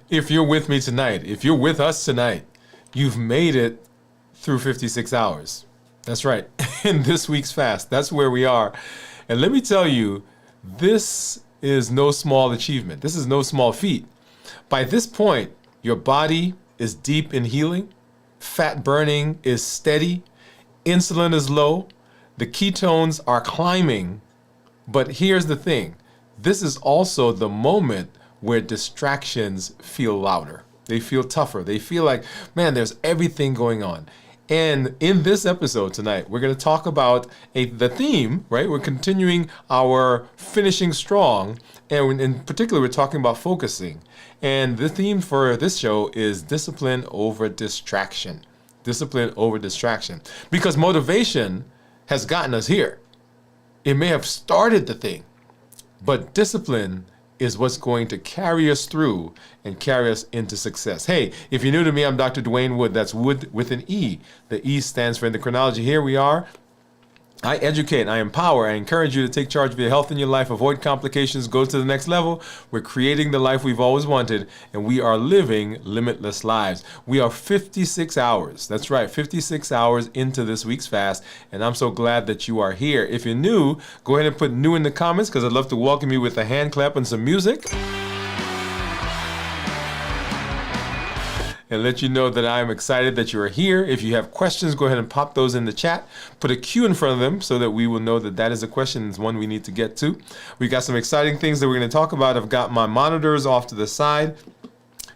If you're with me tonight, if you're with us tonight, you've made it through 56 hours. That's right. In this week's fast, that's where we are. And let me tell you, this is no small achievement. This is no small feat. By this point, your body is deep in healing, fat burning is steady, insulin is low, the ketones are climbing. But here's the thing. This is also the moment where distractions feel louder. They feel tougher. They feel like, man, there's everything going on. And in this episode tonight, we're going to talk about the theme, right? We're continuing our finishing strong. And in particular, we're talking about focusing. And the theme for this show is discipline over distraction. Discipline over distraction. Because motivation has gotten us here. It may have started the thing, but discipline is what's going to carry us through and carry us into success. Hey, if you're new to me, I'm Dr. Dwain Woode. That's Wood with an E. The E stands for endocrinology. Here we are. I educate, I empower, I encourage you to take charge of your health and your life, avoid complications, go to the next level. We're creating the life we've always wanted, and we are living limitless lives. We are 56 hours, that's right, 56 hours into this week's fast, and I'm so glad that you are here. If you're new, go ahead and put new in the comments, because I'd love to welcome you with a hand clap and some music. And let you know that I am excited that you are here. If you have questions, go ahead and pop those in the chat. Put a Q in front of them so that we will know that that is a question. It's one we need to get to. We got some exciting things that we're going to talk about. I've got my monitors off to the side.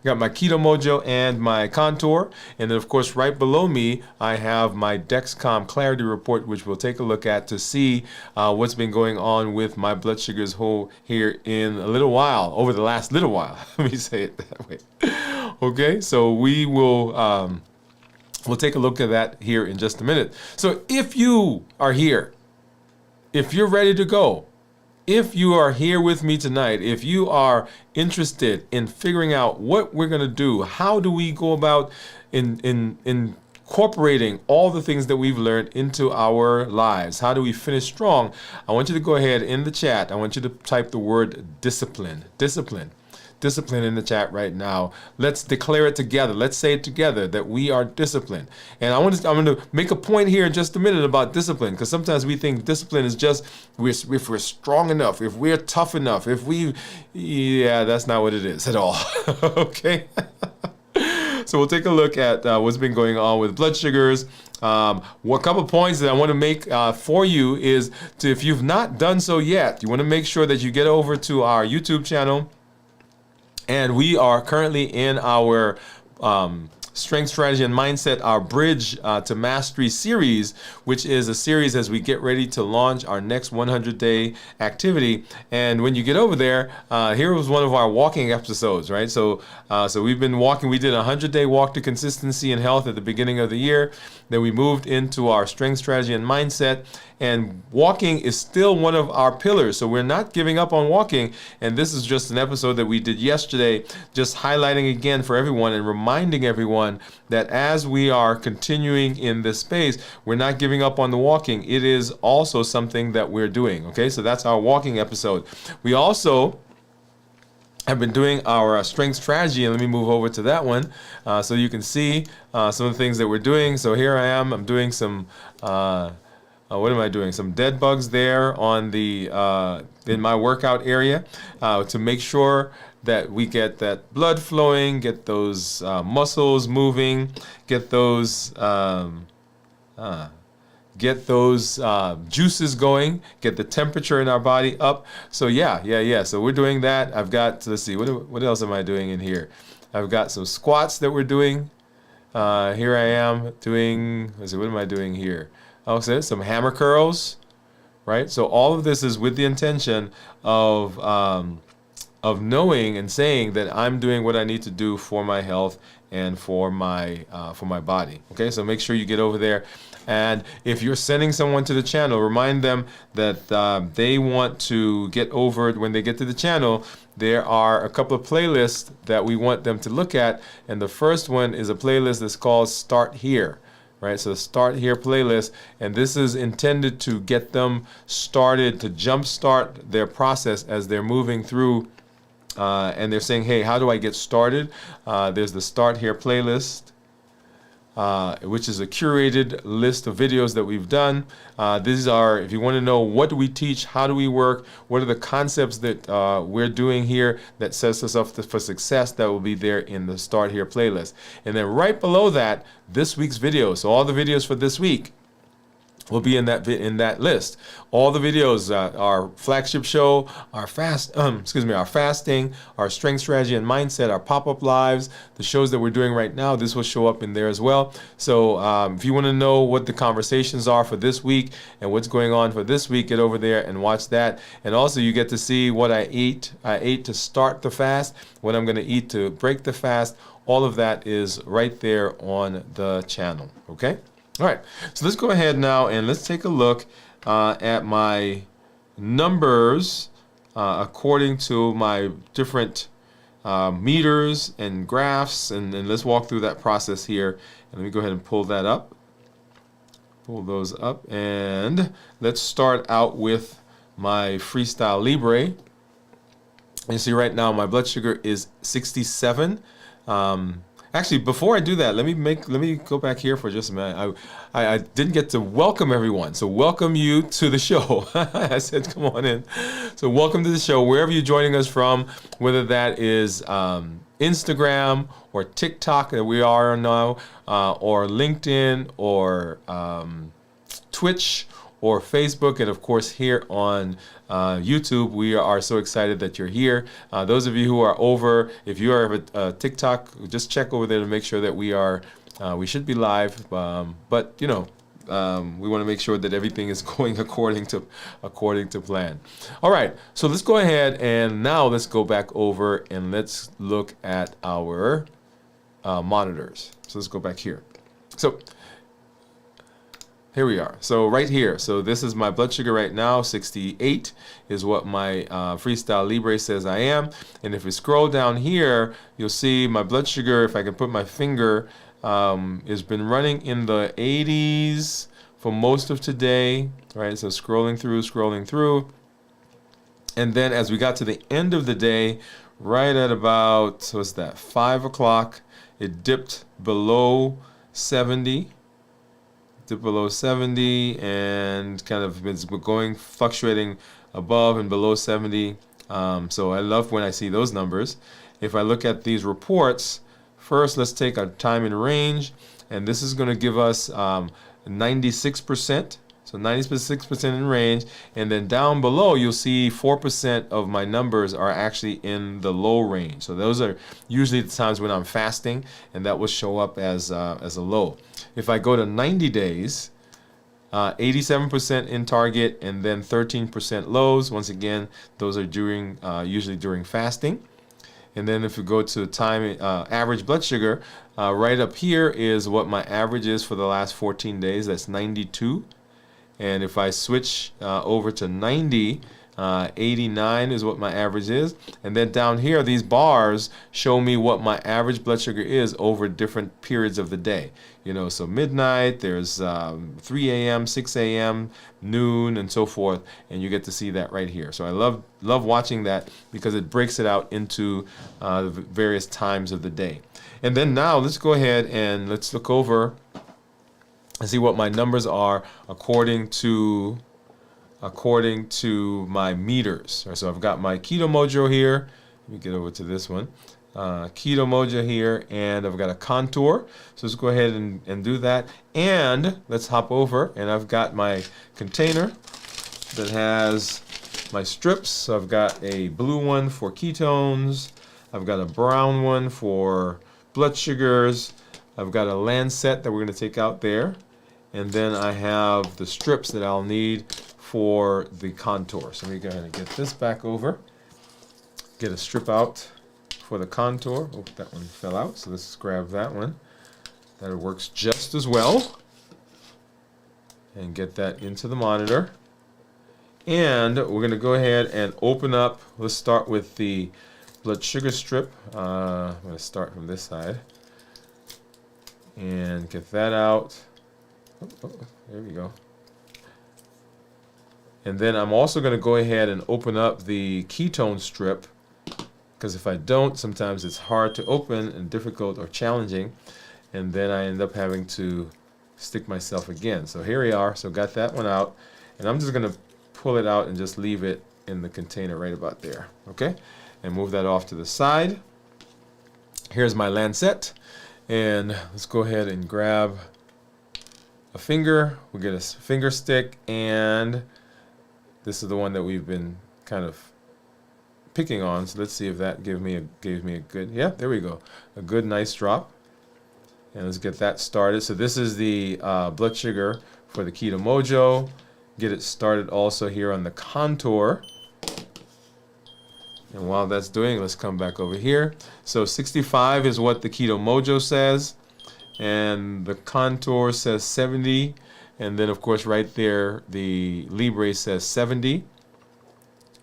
Got my Keto Mojo and my Contour. And then, of course, right below me, I have my Dexcom Clarity Report, which we'll take a look at to see what's been going on with my blood sugars here in a little while, over the last little while. Let me say it that way. Okay, so we will we'll take a look at that here in just a minute. So if you are here, if you're ready to go, if you are here with me tonight, if you are interested in figuring out what we're going to do, how do we go about incorporating all the things that we've learned into our lives, how do we finish strong, I want you to go ahead in the chat. I want you to type the word discipline. Discipline in the chat right now. Let's declare it together. Let's say it together that we are disciplined. And I'm going to make a point here in just a minute about discipline, because sometimes we think discipline is just if we're strong enough, if we're tough enough, that's not what it is at all. Okay? So we'll take a look at what's been going on with blood sugars. A couple points that I want to make for you is if you've not done so yet, you want to make sure that you get over to our YouTube channel. And we are currently in our Strength, Strategy, and Mindset, our Bridge to Mastery series, which is a series as we get ready to launch our next 100-day activity. And when you get over there, here was one of our walking episodes, right? So we've been walking. We did a 100-day walk to consistency and health at the beginning of the year. Then we moved into our Strength, Strategy, and Mindset. And walking is still one of our pillars, so we're not giving up on walking. And this is just an episode that we did yesterday, just highlighting again for everyone and reminding everyone that as we are continuing in this space, we're not giving up on the walking. It is also something that we're doing, okay? So that's our walking episode. We also have been doing our strength strategy, and let me move over to that one so you can see some of the things that we're doing. So here I am. I'm doing some... what am I doing? Some dead bugs there on the in my workout area to make sure that we get that blood flowing, get those muscles moving, get those juices going, get the temperature in our body up. So yeah. So we're doing that. I've got, let's see, what else am I doing in here? I've got some squats that we're doing. Here I am doing, let's see, what am I doing here? Also, some hammer curls, right? So all of this is with the intention of knowing and saying that I'm doing what I need to do for my health and for my body. Okay, so make sure you get over there. And if you're sending someone to the channel, remind them that they want to get over it when they get to the channel. There are a couple of playlists that we want them to look at. And the first one is a playlist that's called Start Here. Right, so Start Here playlist, and this is intended to get them started, to jumpstart their process as they're moving through and they're saying, hey, how do I get started? There's the Start Here playlist, which is a curated list of videos that we've done. These are, if you want to know what do we teach, how do we work, what are the concepts that we're doing here that sets us up for success, that will be there in the Start Here playlist. And then right below that, this week's video. So all the videos for this week will be in that list. All the videos, our flagship show, our our fasting, our strength strategy and mindset, our pop-up lives, the shows that we're doing right now, this will show up in there as well. So if you want to know what the conversations are for this week and what's going on for this week, get over there and watch that. And also you get to see what I ate. I ate to start the fast, what I'm going to eat to break the fast. All of that is right there on the channel. Okay? All right, so let's go ahead now and let's take a look at my numbers according to my different meters and graphs, and let's walk through that process here. And let me go ahead and pull that up. Pull those up, and let's start out with my Freestyle Libre. You see right now my blood sugar is 67. Actually, before I do that, let me go back here for just a minute. I didn't get to welcome everyone, so welcome you to the show. I said, come on in. So welcome to the show, wherever you're joining us from, whether that is Instagram or TikTok that we are now, or LinkedIn or Twitch or Facebook, and of course here on YouTube. We are so excited that you're here. Those of you who are over, if you are at TikTok, just check over there to make sure that we should be live. But you know, we want to make sure that everything is going according to plan. All right, so let's go ahead and now let's go back over and let's look at our monitors. So let's go back here. So here we are. So right here. So this is my blood sugar right now. 68 is what my Freestyle Libre says I am. And if we scroll down here, you'll see my blood sugar, if I can put my finger, has been running in the 80s for most of today. Right. So scrolling through. And then as we got to the end of the day, right at about, what's that, 5 o'clock, it dipped below 70. Below 70 and kind of been going fluctuating above and below 70. So I love when I see those numbers. If I look at these reports, first let's take our time in range, and this is going to give us 96%. So 96% in range, and then down below you'll see 4% of my numbers are actually in the low range. So those are usually the times when I'm fasting, and that will show up as a low. If I go to 90 days, 87% in target, and then 13% lows. Once again, those are usually during fasting. And then if you go to time average blood sugar, right up here is what my average is for the last 14 days. That's 92. And if I switch over to 90, 89 is what my average is. And then down here, these bars show me what my average blood sugar is over different periods of the day. You know, so midnight, there's 3 a.m., 6 a.m., noon, and so forth. And you get to see that right here. So I love watching that because it breaks it out into the various times of the day. And then now let's go ahead and let's look over and see what my numbers are according to my meters. So I've got my Keto Mojo here. Let me get over to this one. Keto Mojo here, and I've got a contour. So let's go ahead and do that. And let's hop over, and I've got my container that has my strips. So I've got a blue one for ketones. I've got a brown one for blood sugars. I've got a Lancet that we're going to take out there. And then I have the strips that I'll need for the contour. So let me go ahead and get this back over. Get a strip out for the contour. Oh, that one fell out. So let's grab that one. That works just as well. And get that into the monitor. And we're going to go ahead and open up. Let's start with the blood sugar strip. I'm going to start from this side. And get that out. Oh, there we go. And then I'm also going to go ahead and open up the ketone strip because if I don't, sometimes it's hard to open and difficult or challenging, and then I end up having to stick myself again. So here we are. So got that one out, and I'm just going to pull it out and just leave it in the container right about there. Okay, and move that off to the side. Here's my lancet, and let's go ahead and grab a finger. We'll get a finger stick, and this is the one that we've been kind of picking on. So let's see if that gave me a good, yeah, there we go, a good nice drop. And let's get that started. So this is the blood sugar for the Keto Mojo. Get it started also here on the contour. And while that's doing, let's come back over here. So 65 is what the Keto Mojo says, and the contour says 70, and then of course right there the Libre says 70.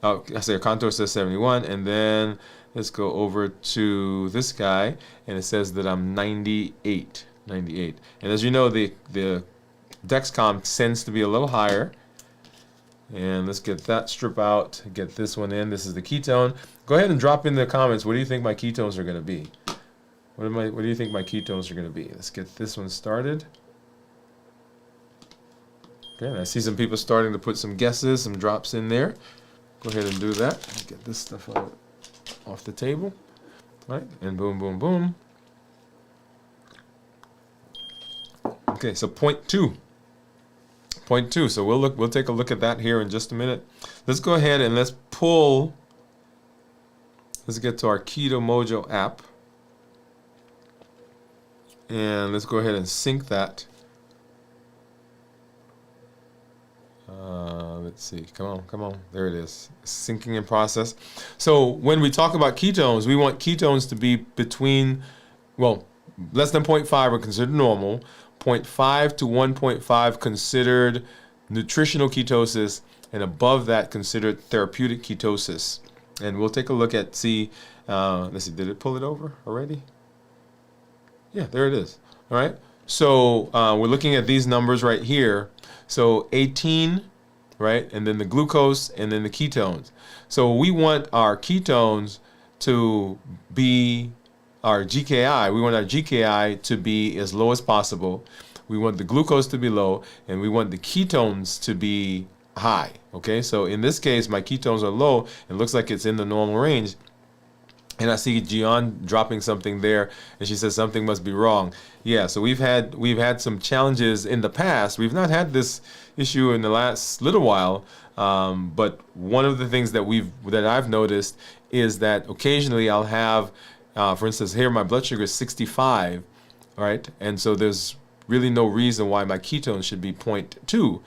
Oh, I say contour says 71, and then let's go over to this guy, and it says that I'm 98. And as you know, the Dexcom tends to be a little higher. And let's get that strip out, get this one in. This is the ketone. Go ahead and drop in the comments, what do you think my ketones are going to be? What do you think my ketones are going to be? Let's get this one started. Okay, and I see some people starting to put some guesses, some drops in there. Go ahead and do that. Get this stuff out off the table. All right, and boom, boom, boom. Okay, so 0.2. 0.2. So we'll take a look at that here in just a minute. Let's go ahead and let's get to our Keto Mojo app. And let's go ahead and sync that. Let's see. Come on. There it is. Syncing in process. So when we talk about ketones, we want ketones to be between, well, less than 0.5 are considered normal. 0.5 to 1.5 considered nutritional ketosis, and above that considered therapeutic ketosis. And we'll take a look at, let's see, did it pull it over already? Yeah, there it is. All right. So we're looking at these numbers right here. So 18, right? And then the glucose, and then the ketones. So we want our ketones to be our GKI. We want our GKI to be as low as possible. We want the glucose to be low, and we want the ketones to be high. Okay, so in this case, my ketones are low. It looks like it's in the normal range. And I see Gian dropping something there, and she says something must be wrong. Yeah, so we've had some challenges in the past. We've not had this issue in the last little while, but one of the things that I've noticed is that occasionally I'll have, for instance, here my blood sugar is 65, right? And so there's really no reason why my ketones should be 0.2.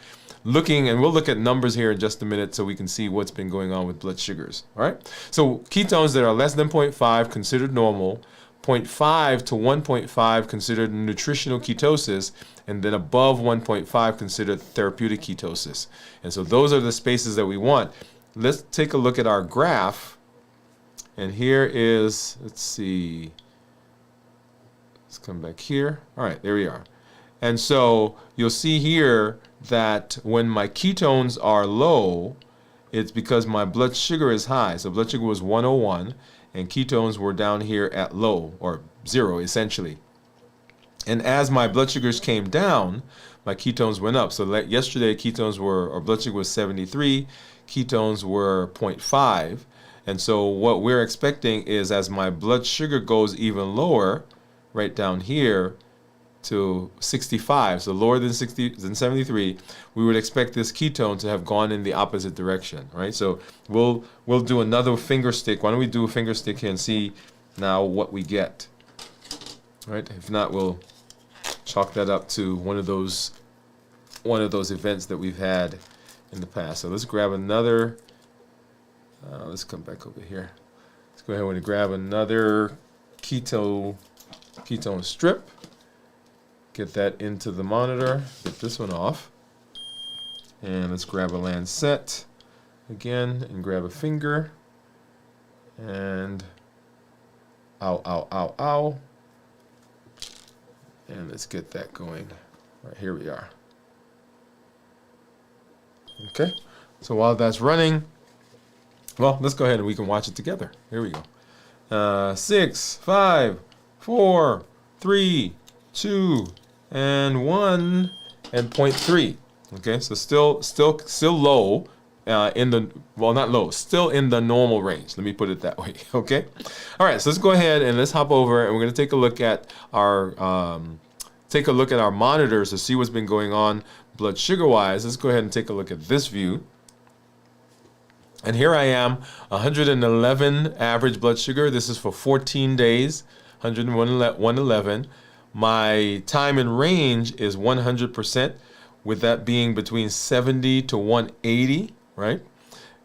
And we'll look at numbers here in just a minute so we can see what's been going on with blood sugars. All right. So ketones that are less than 0.5 considered normal, 0.5 to 1.5 considered nutritional ketosis, and then above 1.5 considered therapeutic ketosis. And so those are the spaces that we want. Let's take a look at our graph. And here is, let's see. Let's come back here. All right, there we are. And so you'll see here that when my ketones are low, it's because my blood sugar is high. So blood sugar was 101, and ketones were down here at low, or 0 essentially. And as my blood sugars came down, my ketones went up. So yesterday blood sugar was 73, ketones were 0.5. And so what we're expecting is as my blood sugar goes even lower, right down here, to 65, so lower than 73, we would expect this ketone to have gone in the opposite direction, right? So we'll do another finger stick. Why don't we do a finger stick here and see now what we get, right? If not, we'll chalk that up to one of those events that we've had in the past. So let's grab another. Let's come back over here. Let's go ahead and grab another ketone strip. Get that into the monitor. Get this one off. And let's grab a lancet again and grab a finger. And ow. And let's get that going. All right, here we are. Okay. So while that's running, well, let's go ahead and we can watch it together. Here we go. 6, 5, 4, 3, 2, and 1, and 0.3. Okay, so still low in the, well, not low, still in the normal range. Let me put it that way. Okay. All right, so let's go ahead and let's hop over, and we're going to take a look at our monitors to see what's been going on blood sugar wise. Let's go ahead and take a look at this view. And here I am, 111 average blood sugar. This is for 14 days, 111. My time in range is 100%, with that being between 70 to 180, right?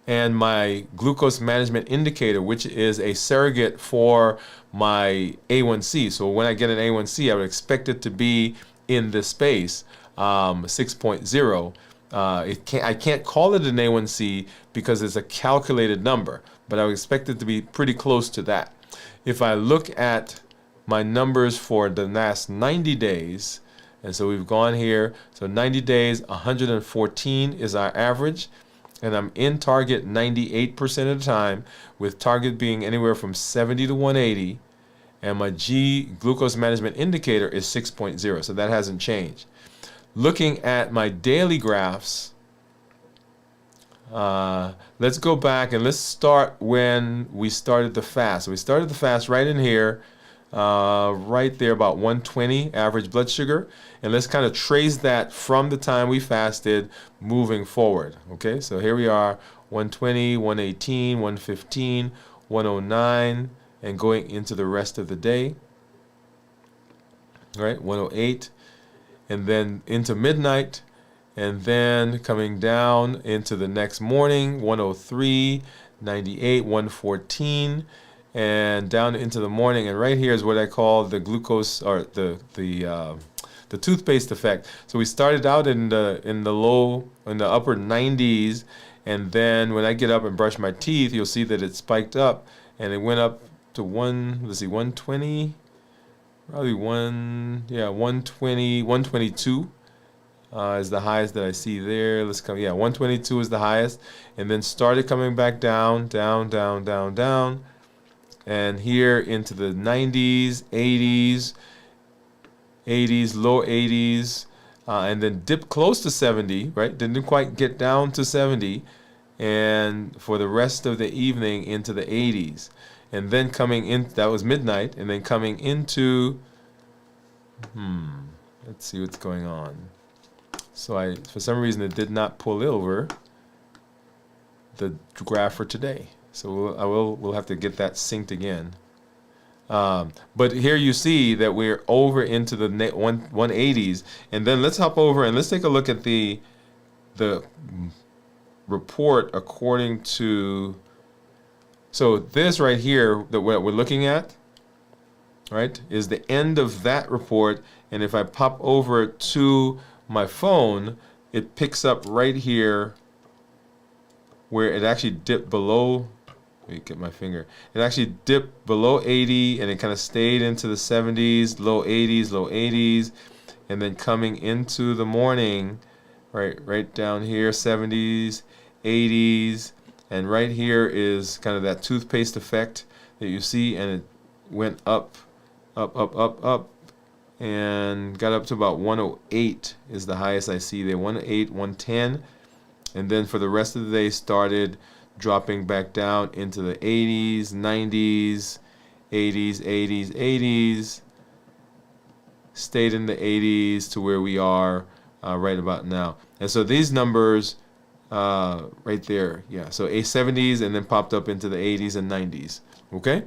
And my glucose management indicator, which is a surrogate for my A1C. So when I get an A1C, I would expect it to be in this space, 6.0. I can't call it an A1C because it's a calculated number, but I would expect it to be pretty close to that. If I look at my numbers for the last 90 days, and so we've gone here, so 90 days, 114 is our average, and I'm in target 98% of the time, with target being anywhere from 70 to 180, and my glucose management indicator is 6.0, so that hasn't changed. Looking at my daily graphs, let's go back and let's start when we started the fast. So we started the fast right in here, right there, about 120 average blood sugar, and let's kind of trace that from the time we fasted moving forward. Okay, so here we are, 120, 118, 115, 109, and going into the rest of the day. All right, 108, and then into midnight, and then coming down into the next morning, 103, 98, 114, and down into the morning. And right here is what I call the glucose, or the toothpaste effect. So we started out in the upper 90s, and then when I get up and brush my teeth, you'll see that it spiked up, and it went up to 120, probably 120, 122 is the highest that I see there. Let's come, 122 is the highest, and then started coming back down, down, down, down, down, and here into the 90s, 80s, low 80s, and then dipped close to 70, right? Didn't quite get down to 70, and for the rest of the evening into the 80s. And then coming in, that was midnight, and then coming into, let's see what's going on. So for some reason, it did not pull over the graph for today. So we'll have to get that synced again. But here you see that we're over into the 180s, and then let's hop over and let's take a look at the report according to. So this right here that what we're looking at, right, is the end of that report, and if I pop over to my phone, it picks up right here where it actually dipped below. Let me get my finger. It actually dipped below 80, and it kind of stayed into the 70s, low 80s, and then coming into the morning, right down here, 70s, 80s, and right here is kind of that toothpaste effect that you see, and it went up, and got up to about 108 is the highest I see there, 108, 110, and then for the rest of the day started dropping back down into the 80s, 90s, 80s, stayed in the 80s to where we are right about now. And so these numbers right there, so 70s, and then popped up into the 80s and 90s. Okay?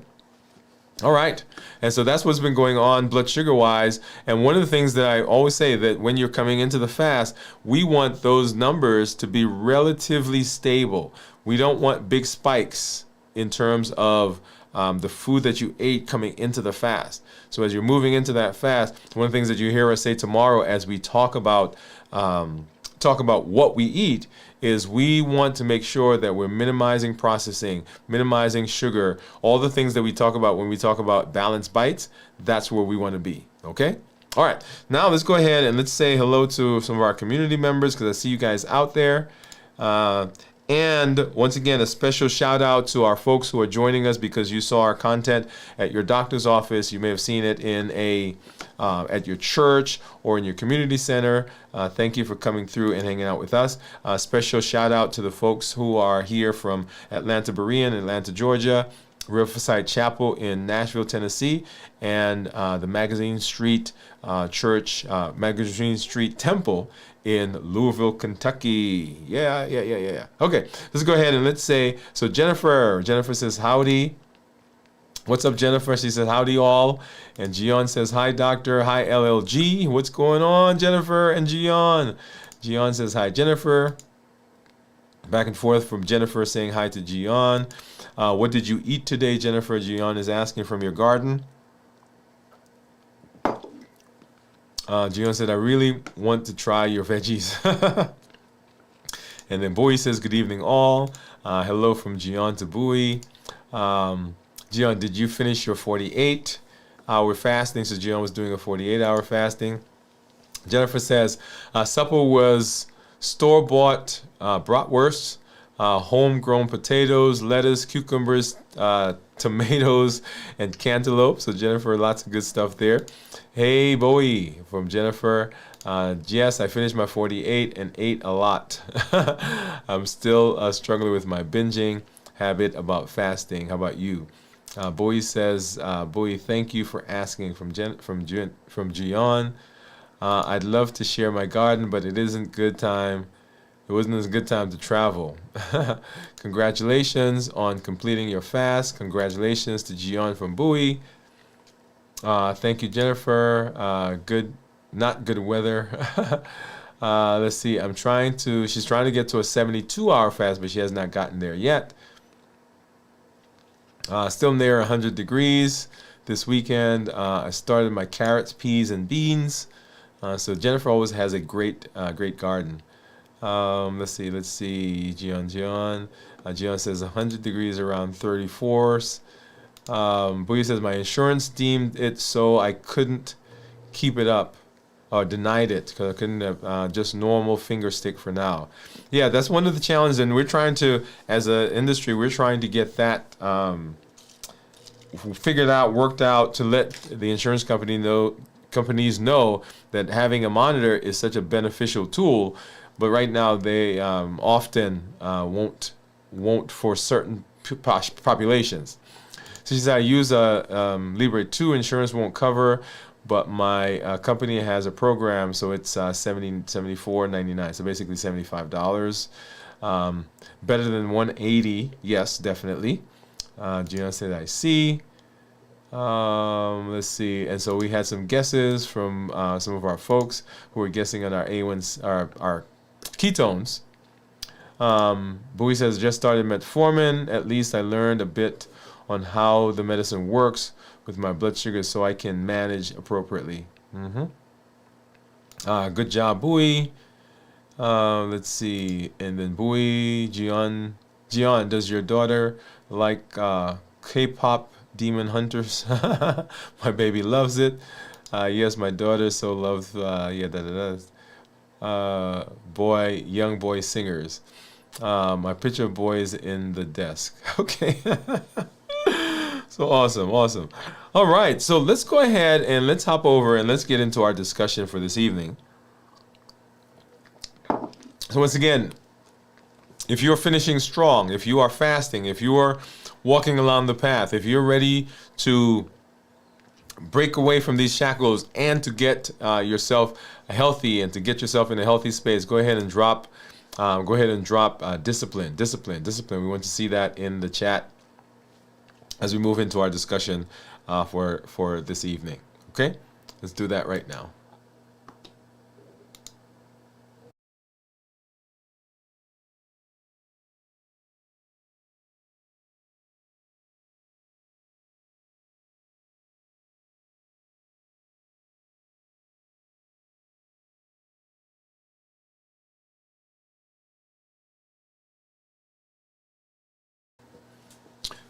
All right. And so that's what's been going on blood sugar wise. And one of the things that I always say, that when you're coming into the fast, we want those numbers to be relatively stable. We don't want big spikes in terms of the food that you ate coming into the fast. So as you're moving into that fast, one of the things that you hear us say tomorrow as we talk about what we eat is we want to make sure that we're minimizing processing, minimizing sugar, all the things that we talk about when we talk about balanced bites. That's where we want to be. Okay? All right. Now let's go ahead and let's say hello to some of our community members, because I see you guys out there. And once again, a special shout out to our folks who are joining us because you saw our content at your doctor's office. You may have seen it in at your church or in your community center. Thank you for coming through and hanging out with us. Special shout out to the folks who are here from Atlanta Berean, Atlanta, Georgia, Riverside Chapel in Nashville, Tennessee, and the Magazine Street Church, Magazine Street Temple in Louisville, Kentucky. Yeah. Okay, let's go ahead and let's say, so Jennifer says, howdy. What's up, Jennifer? She says, howdy all. And Gian says, hi, doctor. Hi, LLG. What's going on, Jennifer and Gian? Gian says, hi, Jennifer. Back and forth from Jennifer saying hi to Gian. What did you eat today, Jennifer? Gian is asking from your garden. Gian said, I really want to try your veggies. And then Bowie says, good evening all. Hello from Gian to Bowie. Gian, did you finish your 48-hour fasting? So Gian was doing a 48-hour fasting. Jennifer says, supper was store-bought bratwurst, homegrown potatoes, lettuce, cucumbers, tomatoes, and cantaloupe. So Jennifer, lots of good stuff there. Hey, Bowie, from Jennifer. Yes, I finished my 48 and ate a lot. I'm still struggling with my binging habit about fasting. How about you? Bowie says, Bowie, thank you for asking from Gian. I'd love to share my garden, but it isn't good time. It wasn't a good time to travel. Congratulations on completing your fast. Congratulations to Gian from Bowie. Thank you, Jennifer. Not good weather. Let's see. She's trying to get to a 72-hour fast, but she has not gotten there yet. Still near 100 degrees this weekend. I started my carrots, peas, and beans. So Jennifer always has a great garden. Let's see. Gian says 100 degrees around 34. Bowie says my insurance deemed it so I couldn't keep it up, or denied it because I couldn't have just normal finger stick for now. Yeah, that's one of the challenges, and we're trying to, as an industry, we're trying to get that figured out, worked out, to let the insurance companies know that having a monitor is such a beneficial tool. But right now they often won't for certain populations. So she said, I use a Libre 2, insurance won't cover, but my company has a program, so it's $74.99, so basically $75. Better than $180, yes, definitely. Gina said, I see. Let's see. And so we had some guesses from some of our folks who were guessing on our A1s, our ketones. Bowie says, just started metformin. At least I learned a bit on how the medicine works with my blood sugar so I can manage appropriately. Good job, Bowie. Let's see. And then Bowie, Gian, does your daughter like K-pop Demon Hunters? My baby loves it. Yes, my daughter so loves young boy singers. My picture of boys in the desk. Okay. So awesome. All right, so let's go ahead and let's hop over and let's get into our discussion for this evening. So once again, if you're finishing strong, if you are fasting, if you are walking along the path, if you're ready to break away from these shackles and to get yourself healthy and to get yourself in a healthy space, go ahead and drop discipline. We want to see that in the chat as we move into our discussion for this evening. Okay, let's do that right now.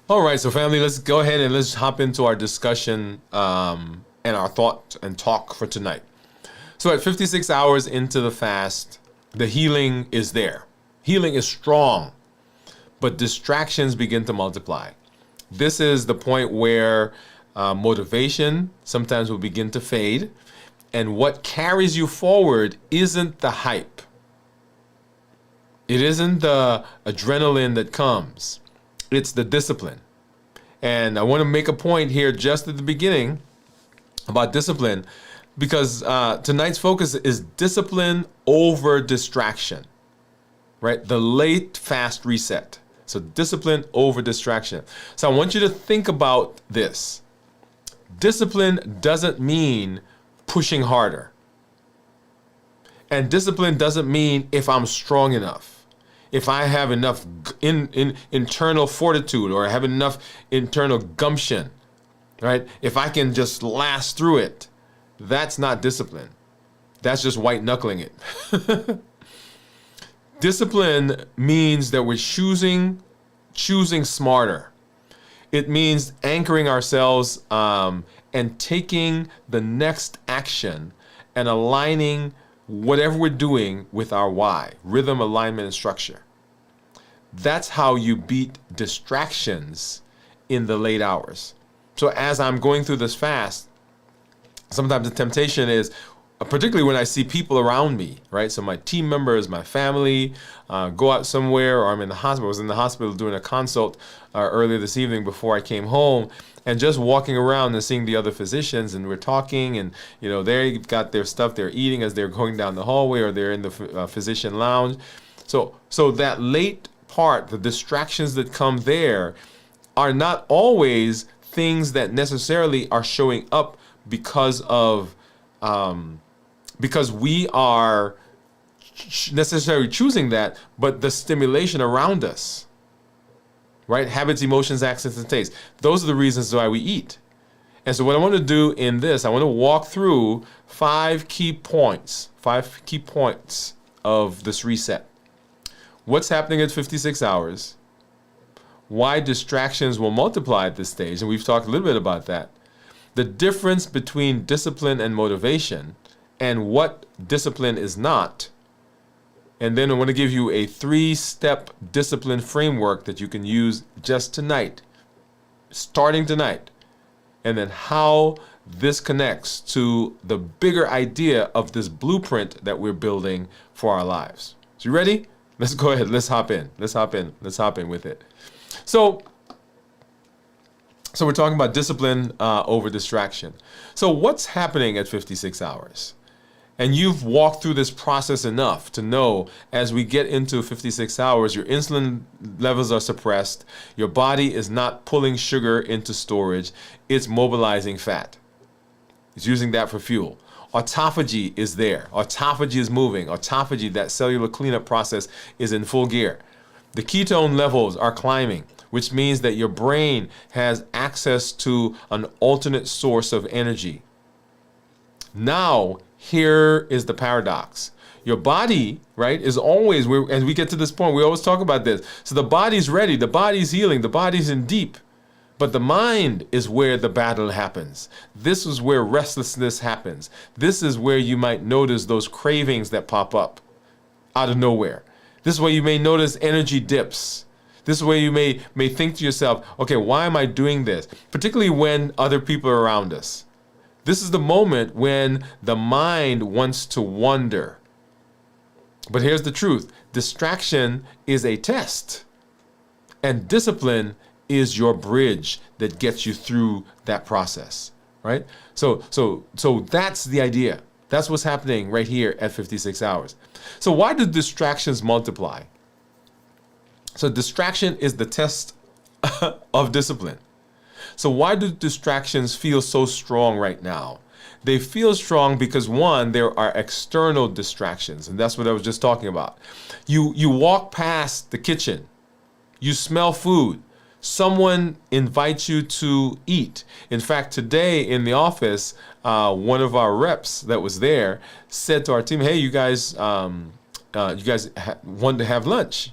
All right, so family, let's go ahead and let's hop into our discussion and our thought and talk for tonight. So at 56 hours into the fast, the healing is there. Healing is strong. but distractions begin to multiply. This is the point where motivation sometimes will begin to fade, and what carries you forward isn't the hype. It isn't the adrenaline that comes. It's the discipline. And I want to make a point here just at the beginning about discipline, because tonight's focus is discipline over distraction, right? The late fast reset. So discipline over distraction. So I want you to think about this. Discipline doesn't mean pushing harder. And discipline doesn't mean if I'm strong enough, if I have enough internal fortitude, or I have enough internal gumption, right? If I can just last through it. That's not discipline. That's just white knuckling it. Discipline means that we're choosing smarter. It means anchoring ourselves and taking the next action and aligning whatever we're doing with our why, rhythm, alignment, and structure. That's how you beat distractions in the late hours. So as I'm going through this fast, sometimes the temptation is, particularly when I see people around me, right? So my team members, my family, go out somewhere, or I'm in the hospital. I was in the hospital doing a consult earlier this evening before I came home, and just walking around and seeing the other physicians, and we're talking, and they've got their stuff they're eating as they're going down the hallway, or they're in the physician lounge. So that late part, the distractions that come there, are not always things that necessarily are showing up because we are necessarily choosing that, but the stimulation around us, right? Habits, emotions, accents, and tastes. Those are the reasons why we eat. And so what I want to do in this, I want to walk through 5 key points of this reset. What's happening at 56 hours? Why distractions will multiply at this stage, and we've talked a little bit about that. The difference between discipline and motivation, and what discipline is not. And then I want to give you a 3-step discipline framework that you can use just tonight, starting tonight. And then how this connects to the bigger idea of this blueprint that we're building for our lives. So you ready? Let's go ahead. Let's hop in with it. So we're talking about discipline over distraction. So what's happening at 56 hours? And you've walked through this process enough to know, as we get into 56 hours, your insulin levels are suppressed. Your body is not pulling sugar into storage. It's mobilizing fat. It's using that for fuel. Autophagy is there. Autophagy is moving. Autophagy, that cellular cleanup process, is in full gear. The ketone levels are climbing, which means that your brain has access to an alternate source of energy. Now, here is the paradox. Your body, right, is always, as we get to this point, we always talk about this. So the body's ready, the body's healing, the body's in deep. But the mind is where the battle happens. This is where restlessness happens. This is where you might notice those cravings that pop up out of nowhere. This is where you may notice energy dips. This is where you may think to yourself, okay, why am I doing this? Particularly when other people are around us. This is the moment when the mind wants to wander. But here's the truth. Distraction is a test. And discipline is your bridge that gets you through that process, right? So that's the idea. That's what's happening right here at 56 hours. So why do distractions multiply? So distraction is the test of discipline. So why do distractions feel so strong right now? They feel strong because, one, there are external distractions, and that's what I was just talking about. You walk past the kitchen, you smell food, someone invites you to eat. In fact, today in the office, one of our reps that was there said to our team, "Hey, you guys wanted to have lunch."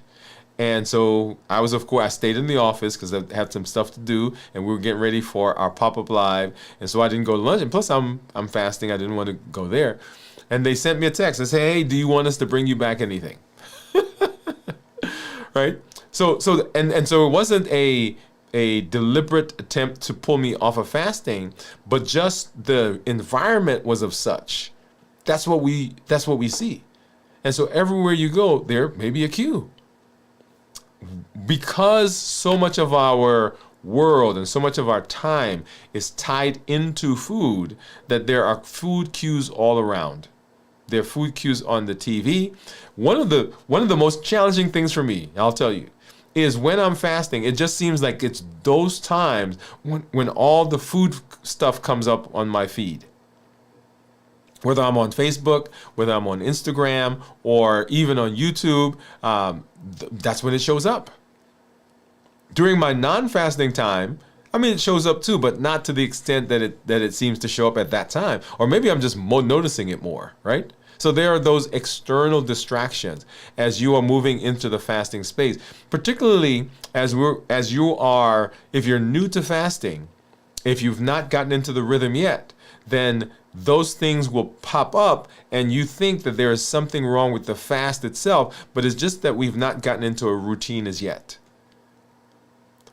And so I stayed in the office because I had some stuff to do, and we were getting ready for our pop-up live. And so I didn't go to lunch. And plus, I'm fasting. I didn't want to go there. And they sent me a text. They said, "Hey, do you want us to bring you back anything?" Right? So it wasn't a deliberate attempt to pull me off of fasting, but just the environment was of such. That's what we see. And so everywhere you go, there may be a queue. Because so much of our world and so much of our time is tied into food, that there are food queues all around. There are food queues on the TV. One of the most challenging things for me, I'll tell you, is when I'm fasting. It just seems like it's those times when all the food stuff comes up on my feed. Whether I'm on Facebook, whether I'm on Instagram, or even on YouTube, that's when it shows up. During my non-fasting time, I mean, it shows up too, but not to the extent that it seems to show up at that time. Or maybe I'm just noticing it more, right? So there are those external distractions as you are moving into the fasting space, particularly if you're new to fasting, if you've not gotten into the rhythm yet, then those things will pop up and you think that there is something wrong with the fast itself, but it's just that we've not gotten into a routine as yet.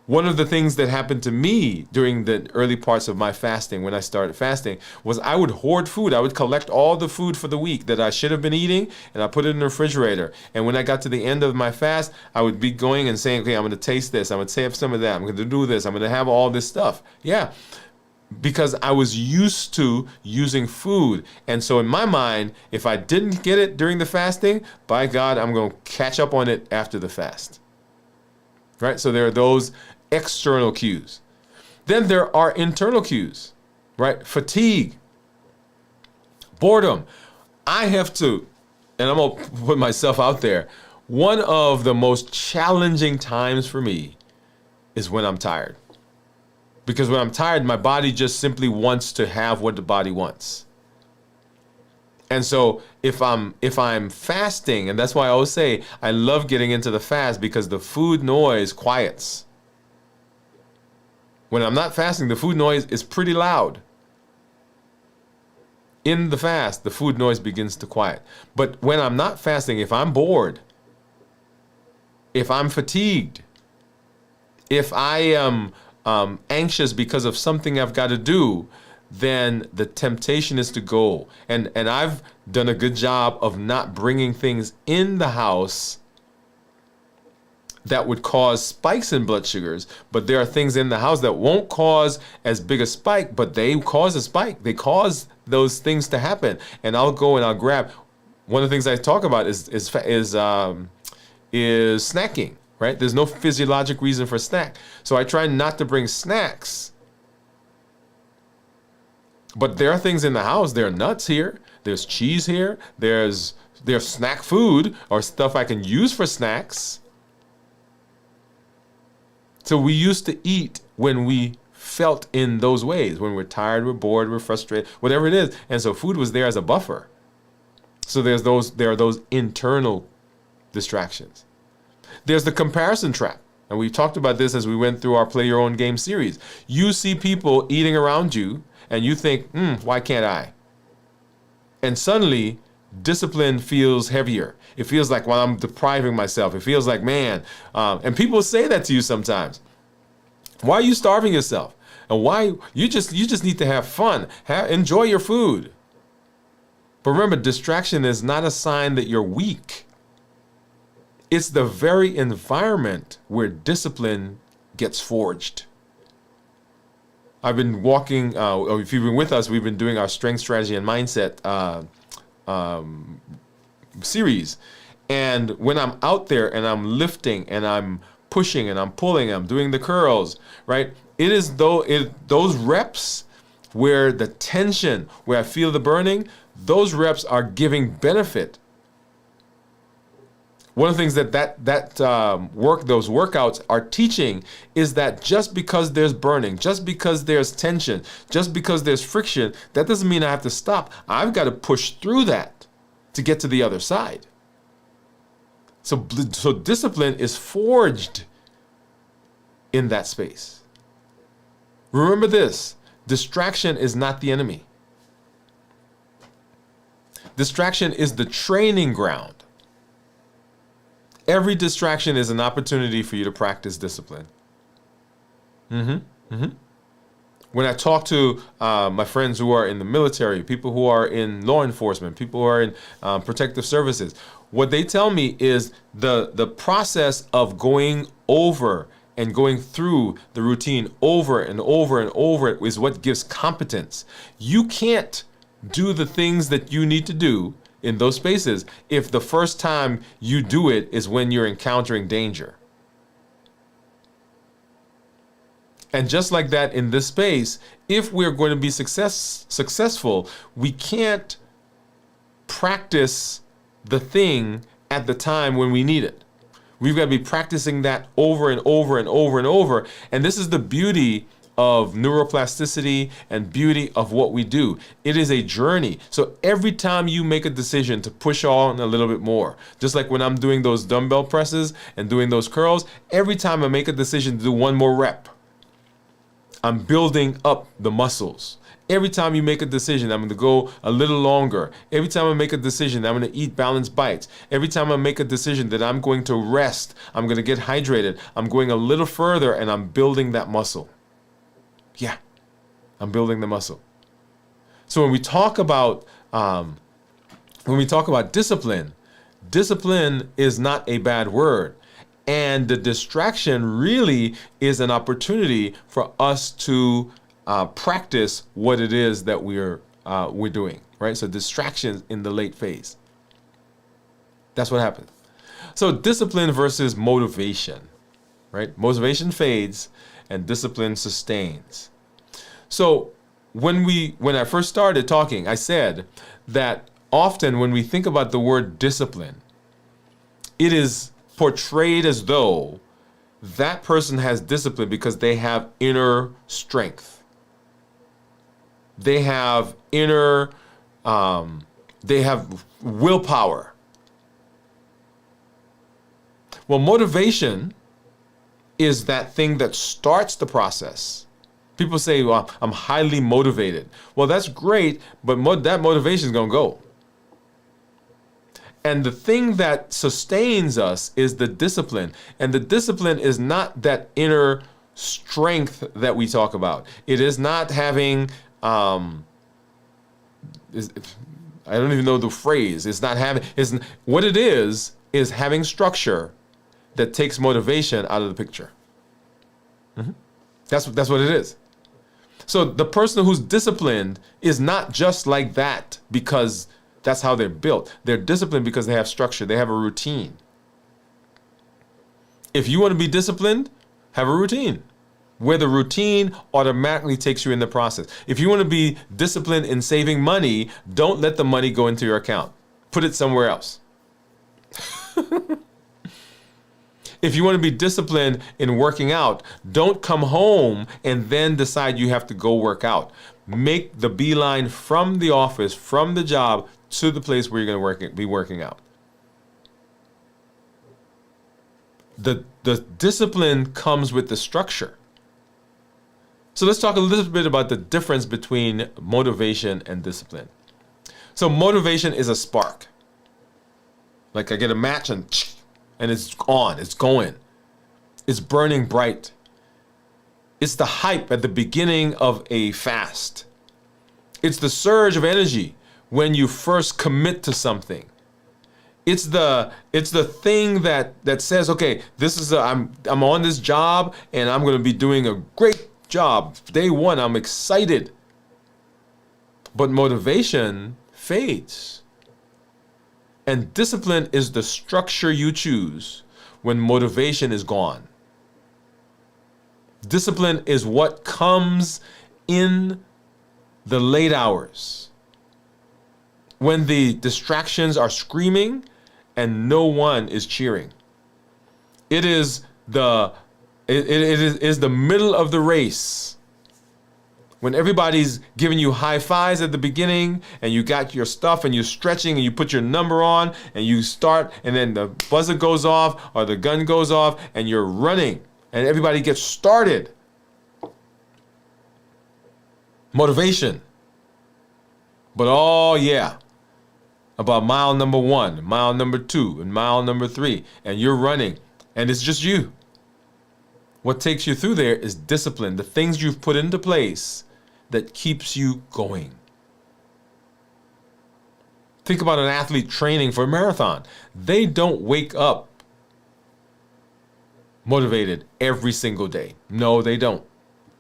One of the things that happened to me during the early parts of my fasting, when I started fasting, was I would hoard food. I would collect all the food for the week that I should have been eating, and I put it in the refrigerator. And when I got to the end of my fast, I would be going and saying, okay, I'm going to taste this. I'm going to save some of that. I'm going to do this. I'm going to have all this stuff. Yeah, because I was used to using food. And so in my mind, if I didn't get it during the fasting, by God, I'm going to catch up on it after the fast. Right? So there are those external cues. Then there are internal cues, right? Fatigue, boredom. I have to, and I'm going to put myself out there, one of the most challenging times for me is when I'm tired. Because when I'm tired, my body just simply wants to have what the body wants. And so if I'm fasting, and that's why I always say I love getting into the fast, because the food noise quiets. When I'm not fasting, the food noise is pretty loud. In the fast, the food noise begins to quiet. But when I'm not fasting, if I'm bored, if I'm fatigued, if I am anxious because of something I've got to do, then the temptation is to go. And I've done a good job of not bringing things in the house that would cause spikes in blood sugars, but there are things in the house that won't cause as big a spike, but they cause a spike. They cause those things to happen. And I'll go and I'll grab. One of the things I talk about is snacking, right? There's no physiologic reason for snack. So I try not to bring snacks. But there are things in the house. There are nuts here. There's cheese here. There's snack food or stuff I can use for snacks. So we used to eat when we felt in those ways, when we're tired, we're bored, we're frustrated, whatever it is. And so food was there as a buffer. So there are those internal distractions. There's the comparison trap. And we talked about this as we went through our Play Your Own Game series. You see people eating around you and you think, why can't I? And suddenly discipline feels heavier. It feels like, well, I'm depriving myself. It feels like, man, and people say that to you sometimes. Why are you starving yourself? And why you just need to have fun. Enjoy your food. But remember, distraction is not a sign that you're weak. It's the very environment where discipline gets forged. I've been walking, or if you've been with us, we've been doing our strength, strategy, and mindset series. And when I'm out there and I'm lifting and I'm pushing and I'm pulling, I'm doing the curls, right? It is those reps where the tension, where I feel the burning, those reps are giving benefit. One of the things that those workouts are teaching is that just because there's burning, just because there's tension, just because there's friction, that doesn't mean I have to stop. I've got to push through that to get to the other side. So discipline is forged in that space. Remember this, distraction is not the enemy. Distraction is the training ground. Every distraction is an opportunity for you to practice discipline. When I talk to my friends who are in the military, people who are in law enforcement, people who are in protective services, what they tell me is the process of going over and going through the routine over and over and over is what gives competence. You can't do the things that you need to do in those spaces if the first time you do it is when you're encountering danger. And just like that in this space, if we're going to be successful, we can't practice the thing at the time when we need it. We've got to be practicing that over and over and over and over. And this is the beauty of neuroplasticity and beauty of what we do. It is a journey. So every time you make a decision to push on a little bit more, just like when I'm doing those dumbbell presses and doing those curls, every time I make a decision to do one more rep, I'm building up the muscles. Every time you make a decision, I'm going to go a little longer. Every time I make a decision, I'm going to eat balanced bites. Every time I make a decision that I'm going to rest, I'm going to get hydrated, I'm going a little further and I'm building that muscle. Yeah, I'm building the muscle. So when we talk about discipline, discipline is not a bad word. And the distraction really is an opportunity for us to practice what it is that we're doing, right? So distractions in the late phase. That's what happens. So discipline versus motivation, right? Motivation fades and discipline sustains. So when I first started talking, I said that often when we think about the word discipline, it is portrayed as though that person has discipline because they have inner strength. They have they have willpower. Well, motivation is that thing that starts the process. People say, well, I'm highly motivated. Well, that's great, but that motivation is going to go. And the thing that sustains us is the discipline. And the discipline is not that inner strength that we talk about. It is not having, I don't even know the phrase. What it is having structure that takes motivation out of the picture. That's what it is. So the person who's disciplined is not just like that because that's how they're built. They're disciplined because they have structure. They have a routine. If you want to be disciplined, have a routine where the routine automatically takes you in the process. If you want to be disciplined in saving money, don't let the money go into your account. Put it somewhere else. If you want to be disciplined in working out, don't come home and then decide you have to go work out. Make the beeline from the office, from the job, to the place where you're going to be working out. The discipline comes with the structure. So let's talk a little bit about the difference between motivation and discipline. So motivation is a spark. Like I get a match and it's on, it's going. It's burning bright. It's the hype at the beginning of a fast. It's the surge of energy when you first commit to something. It's the thing that says, okay, I'm on this job and I'm going to be doing a great job. Day one, I'm excited. But motivation fades. And discipline is the structure you choose when motivation is gone. Discipline is what comes in the late hours when the distractions are screaming and no one is cheering. It is the middle of the race when everybody's giving you high fives at the beginning and you got your stuff and you're stretching and you put your number on and you start and then the buzzer goes off or the gun goes off and you're running and everybody gets started. Motivation. But oh yeah, about mile number 1, mile number 2, and mile number 3, and you're running, and it's just you. What takes you through there is discipline, the things you've put into place that keeps you going. Think about an athlete training for a marathon. They don't wake up motivated every single day. No, they don't.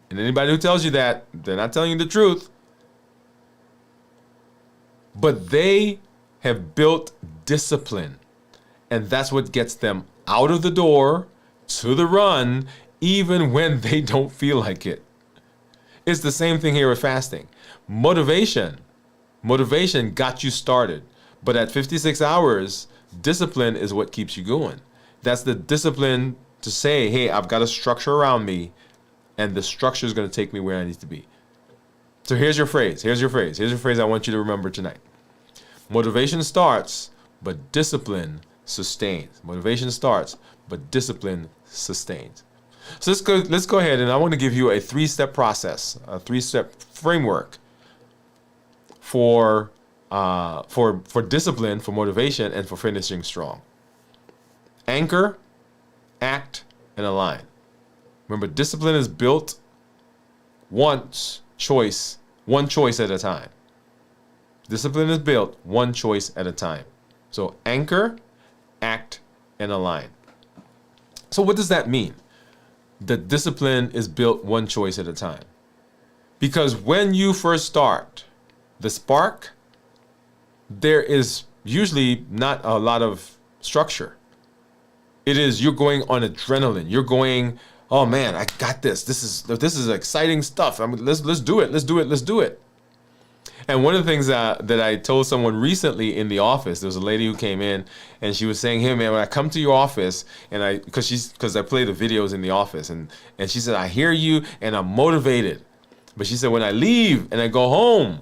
And anybody who tells you that, they're not telling you the truth. But they have built discipline. And that's what gets them out of the door to the run, even when they don't feel like it. It's the same thing here with fasting. Motivation got you started. But at 56 hours, discipline is what keeps you going. That's the discipline to say, hey, I've got a structure around me, and the structure is going to take me where I need to be. So here's your phrase. Here's your phrase I want you to remember tonight. Motivation starts, but discipline sustains. Motivation starts, but discipline sustains. So let's go ahead, and I want to give you a 3-step process, a 3-step framework for discipline, for motivation, and for finishing strong. Anchor, act, and align. Remember, discipline is built one choice at a time. Discipline is built one choice at a time. So anchor, act, and align. So what does that mean? That discipline is built one choice at a time. Because when you first start, the spark, there is usually not a lot of structure. It is, you're going on adrenaline. You're going, oh man, I got this. This is exciting stuff. Let's do it. And one of the things that I told someone recently in the office, there was a lady who came in and she was saying, hey man, when I come to your office, and because I play the videos in the office, and she said, I hear you and I'm motivated. But she said, when I leave and I go home,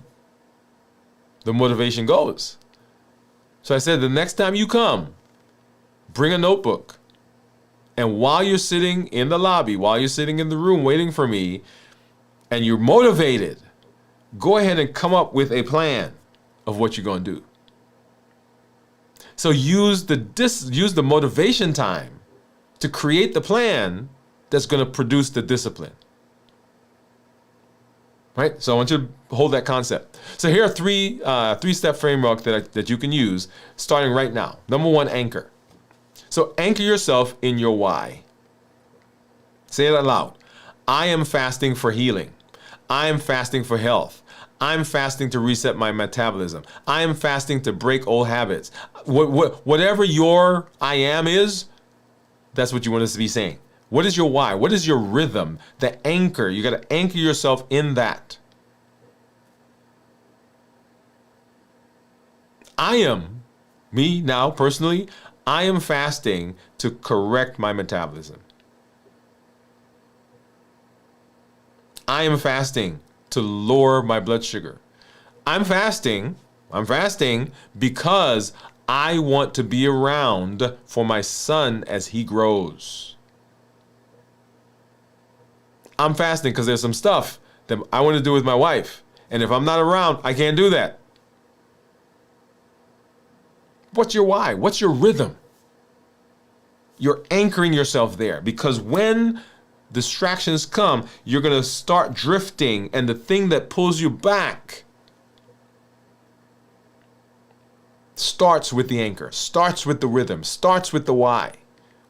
the motivation goes. So I said, the next time you come, bring a notebook. And while you're sitting in the lobby, while you're sitting in the room waiting for me, and you're motivated, go ahead and come up with a plan of what you're going to do. So use the motivation time to create the plan that's going to produce the discipline. Right? So I want you to hold that concept. So here are three-step framework that you can use starting right now. Number 1, anchor. So anchor yourself in your why. Say it out loud. I am fasting for healing. I am fasting for health. I'm fasting to reset my metabolism. I am fasting to break old habits. Whatever your I am is, that's what you want us to be saying. What is your why? What is your rhythm? The anchor. You got to anchor yourself in that. I am, me now personally, I am fasting to correct my metabolism. I am fasting to lower my blood sugar. I'm fasting because I want to be around for my son as he grows. I'm fasting because there's some stuff that I want to do with my wife. And if I'm not around, I can't do that. What's your why? What's your rhythm? You're anchoring yourself there, because when distractions come, you're going to start drifting, and the thing that pulls you back starts with the anchor, starts with the rhythm, starts with the why.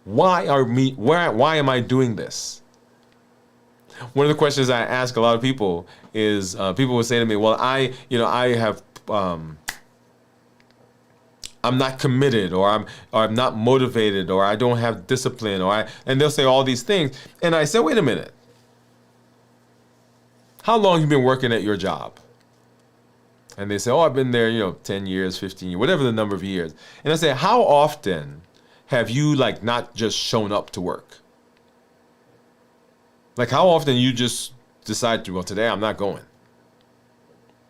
Why am I doing this? One of the questions I ask a lot of people is, people will say to me, well, I'm not committed, or I'm not motivated, or I don't have discipline, and they'll say all these things. And I say, wait a minute. How long have you been working at your job? And they say, oh, I've been there, 10 years, 15 years, whatever the number of years. And I say, how often have you not just shown up to work? How often you just decide to, well, today I'm not going.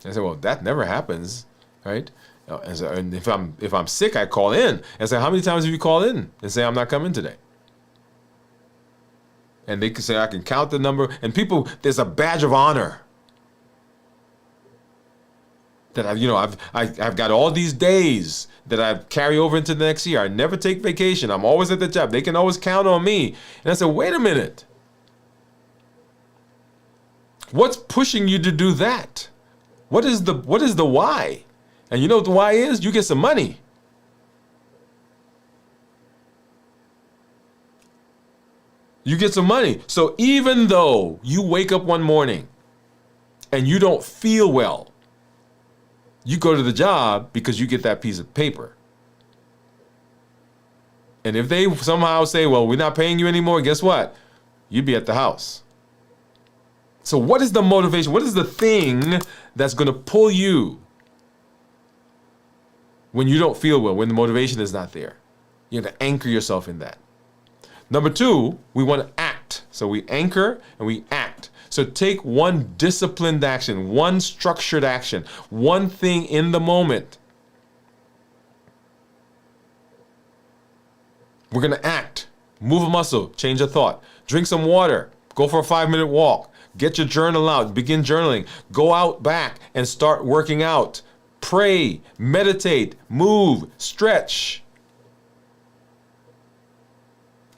And I say, well, that never happens, right? And if I'm sick, I call in and say, how many times have you called in and say, I'm not coming today? And they can say, I can count the number. And people, there's a badge of honor that I've got all these days that I carry over into the next year. I never take vacation. I'm always at the job. They can always count on me. And I said, wait a minute. What's pushing you to do that? What is the why? And you know what the why is? You get some money. You get some money. So even though you wake up one morning and you don't feel well, you go to the job because you get that piece of paper. And if they somehow say, well, we're not paying you anymore, guess what? You'd be at the house. So what is the motivation? What is the thing that's going to pull you when you don't feel well, when the motivation is not there? You have to anchor yourself in that. Number 2, we want to act. So we anchor and we act. So take one disciplined action, one structured action, one thing in the moment. We're going to act, move a muscle, change a thought, drink some water, go for a 5-minute walk, get your journal out, begin journaling, go out back and start working out, pray, meditate, move, stretch.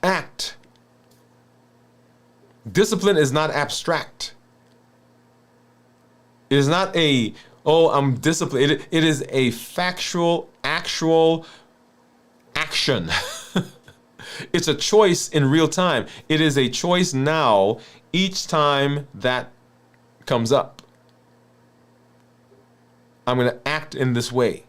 Act. Discipline is not abstract. It is not I'm disciplined. It is a factual, actual action. It's a choice in real time. It is a choice now each time that comes up. I'm going to act in this way.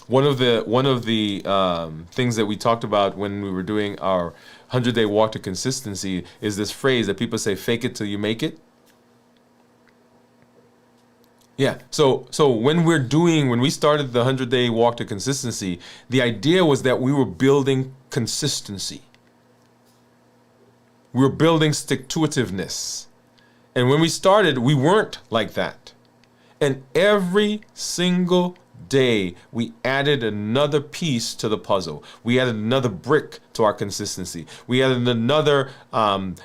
One of the things that we talked about when we were doing our 100-day walk to consistency is this phrase that people say, fake it till you make it. Yeah. So when we started the 100-day walk to consistency, the idea was that we were building consistency. We were building stick-to-itiveness. And when we started, we weren't like that. And every single day, we added another piece to the puzzle. We added another brick to our consistency. We added another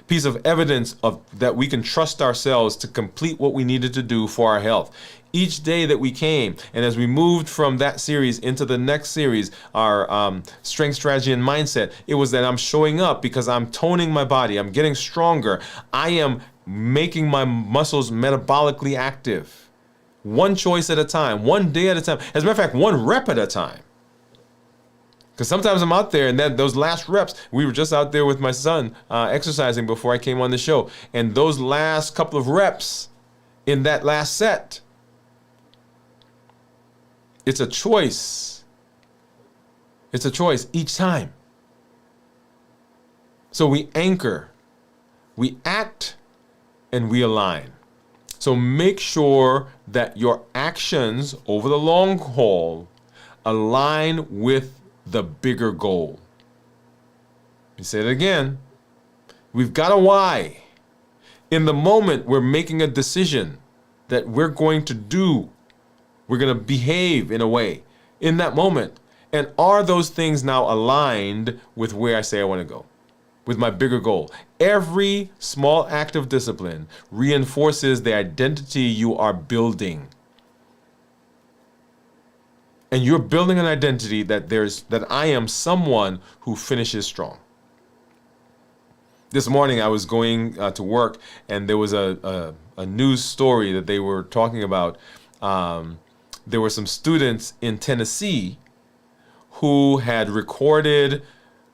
piece of evidence that we can trust ourselves to complete what we needed to do for our health. Each day that we came, and as we moved from that series into the next series, our strength, strategy, and mindset, it was that I'm showing up because I'm toning my body. I'm getting stronger. I am making my muscles metabolically active. One choice at a time, one day at a time. As a matter of fact, one rep at a time. Because sometimes I'm out there and those last reps, we were just out there with my son exercising before I came on the show. And those last couple of reps in that last set, it's a choice. It's a choice each time. So we anchor, we act, and we align. So make sure that your actions over the long haul align with the bigger goal. Let me say it again. We've got a why. In the moment, we're making a decision that we're going to do. We're going to behave in a way in that moment. And are those things now aligned with where I say I want to go? With my bigger goal. Every small act of discipline reinforces the identity you are building. And you're building an identity that I am someone who finishes strong. This morning I was going to work and there was a news story that they were talking about. There were some students in Tennessee who had recorded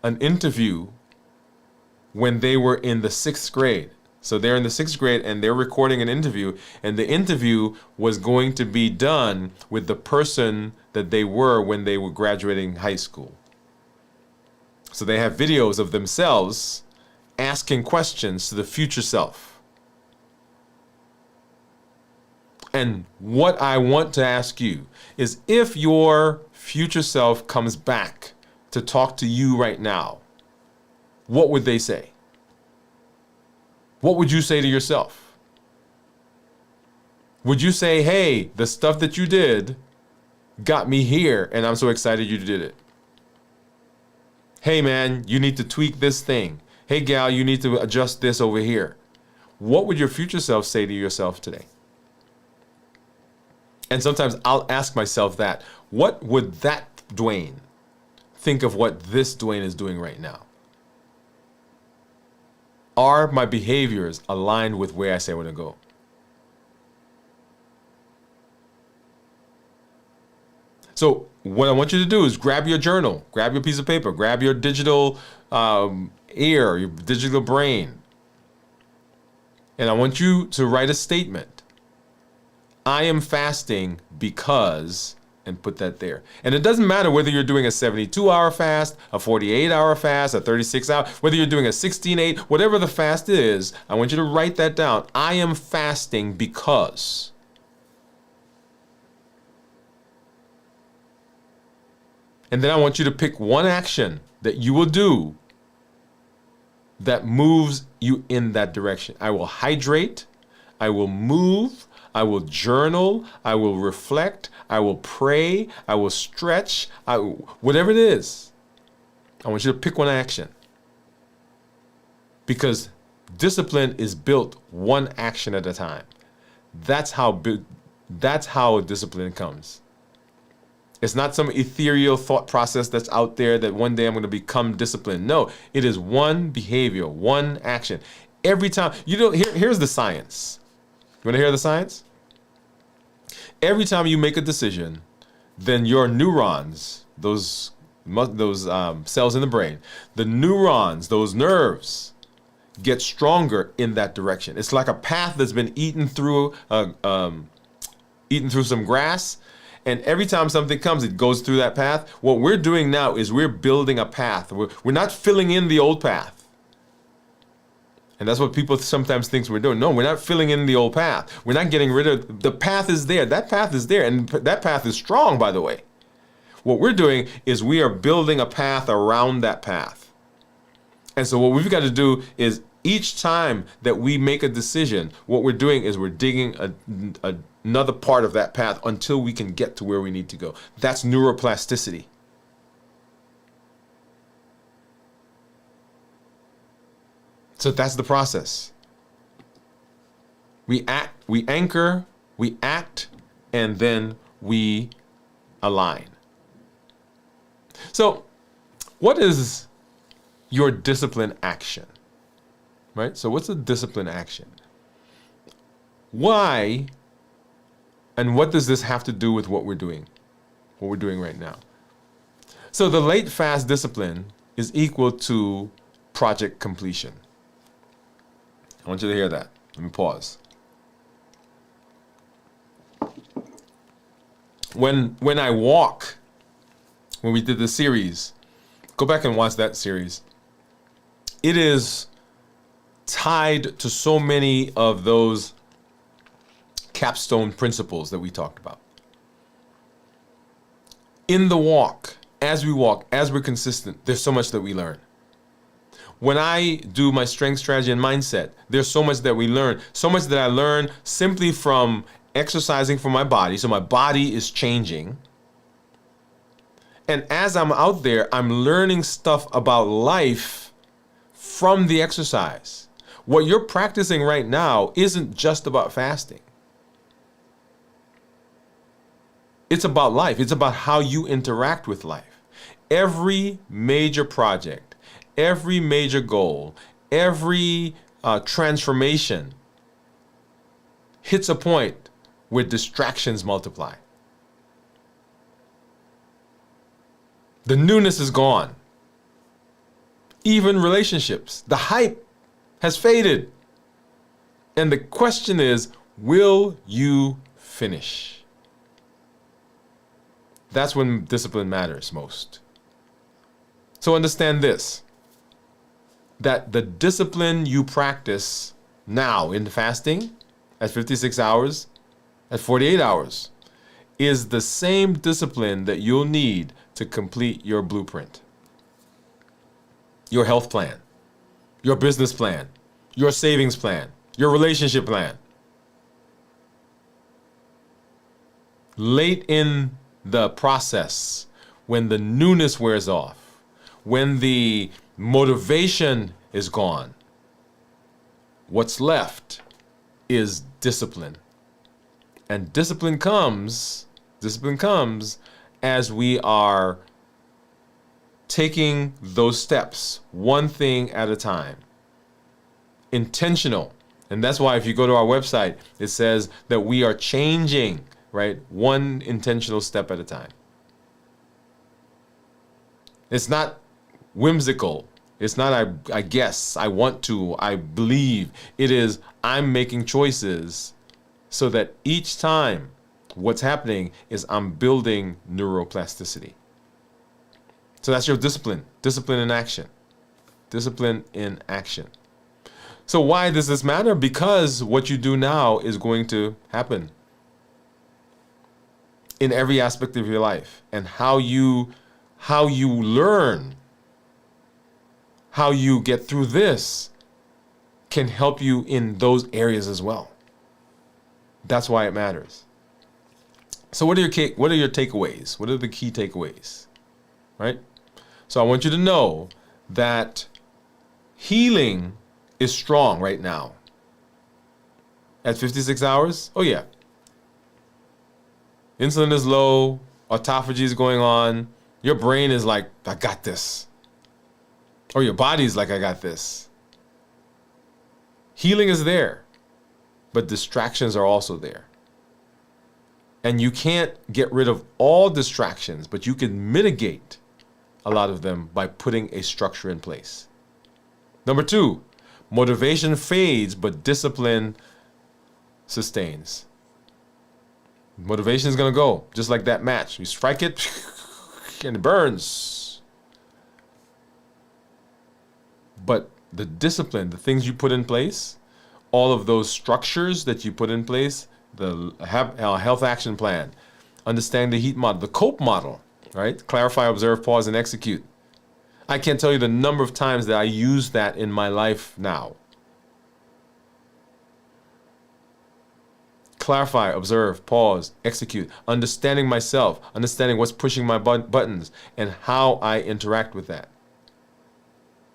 an interview when they were in the 6th grade. So they're in the 6th grade and they're recording an interview, and the interview was going to be done with the person that they were when they were graduating high school. So they have videos of themselves asking questions to the future self. And what I want to ask you is, if your future self comes back to talk to you right now, what would they say? What would you say to yourself? Would you say, hey, the stuff that you did got me here and I'm so excited you did it? Hey man, you need to tweak this thing. Hey gal, you need to adjust this over here. What would your future self say to yourself today? And sometimes I'll ask myself that, what would that Dwain think of what this Dwain is doing right now? Are my behaviors aligned with where I say I want to go? So what I want you to do is grab your journal, grab your piece of paper, grab your digital ear, your digital brain. And I want you to write a statement. I am fasting because, and put that there. And it doesn't matter whether you're doing a 72-hour fast, a 48-hour fast, a 36-hour, whether you're doing a 16-8, whatever the fast is, I want you to write that down. I am fasting because. And then I want you to pick one action that you will do that moves you in that direction. I will hydrate, I will move, I will journal, I will reflect, I will pray, I will stretch, whatever it is. I want you to pick one action. Because discipline is built one action at a time. That's how discipline comes. It's not some ethereal thought process that's out there that one day I'm going to become disciplined. No, it is one behavior, one action. Every time, here's the science. You want to hear the science? Every time you make a decision, then your neurons, those cells in the brain, the neurons, those nerves, get stronger in that direction. It's like a path that's been eaten through some grass. And every time something comes, it goes through that path. What we're doing now is we're building a path. We're not filling in the old path. And that's what people sometimes think we're doing. No, we're not filling in the old path. We're not getting rid of, the path is there. That path is there. And that path is strong, by the way. What we're doing is we are building a path around that path. And so what we've got to do is each time that we make a decision, what we're doing is we're digging another part of that path until we can get to where we need to go. That's neuroplasticity. So that's the process. We anchor, we act, and then we align. So what is your discipline action? Right? So what's a discipline action? Why and what does this have to do with what we're doing right now? So the late fast discipline is equal to project completion. I want you to hear that. Let me pause. When I walk, when we did the series, go back and watch that series. It is tied to so many of those capstone principles that we talked about. In the walk, as we're consistent, there's so much that we learn. When I do my strength, strategy, and mindset, there's so much that we learn. So much that I learn simply from exercising for my body. So my body is changing. And as I'm out there, I'm learning stuff about life from the exercise. What you're practicing right now isn't just about fasting. It's about life. It's about how you interact with life. Every major project, every major goal, every transformation hits a point where distractions multiply. The newness is gone. Even relationships, the hype has faded. And the question is, will you finish? That's when discipline matters most. So understand this, that the discipline you practice now in fasting at 56 hours, at 48 hours, is the same discipline that you'll need to complete your blueprint, your health plan, your business plan, your savings plan, your relationship plan. Late in the process, when the newness wears off, when the motivation is gone, what's left is discipline. And discipline comes as we are taking those steps, one thing at a time. Intentional. And that's why if you go to our website, it says that we are changing, right? One intentional step at a time. It's not whimsical. It's not, I guess, I want to, I believe. It is, I'm making choices so that each time what's happening is I'm building neuroplasticity. So that's your discipline. Discipline in action. Discipline in action. So why does this matter? Because what you do now is going to happen in every aspect of your life. And how you learn, how you get through this can help you in those areas as well. That's why it matters. So what are your takeaways? What are the key takeaways? Right? So I want you to know that healing is strong right now. At 56 hours, oh yeah. Insulin is low, autophagy is going on, your brain is like, I got this. Or your body's like, I got this. Healing is there, but distractions are also there. And you can't get rid of all distractions, but you can mitigate a lot of them by putting a structure in place. Number 2, motivation fades, but discipline sustains. Motivation is going to go, just like that match. You strike it, and it burns. But the discipline, the things you put in place, all of those structures that you put in place, the health action plan, understand the heat model, the COPE model, right? Clarify, observe, pause, and execute. I can't tell you the number of times that I use that in my life now. Clarify, observe, pause, execute. Understanding myself, understanding what's pushing my buttons, and how I interact with that.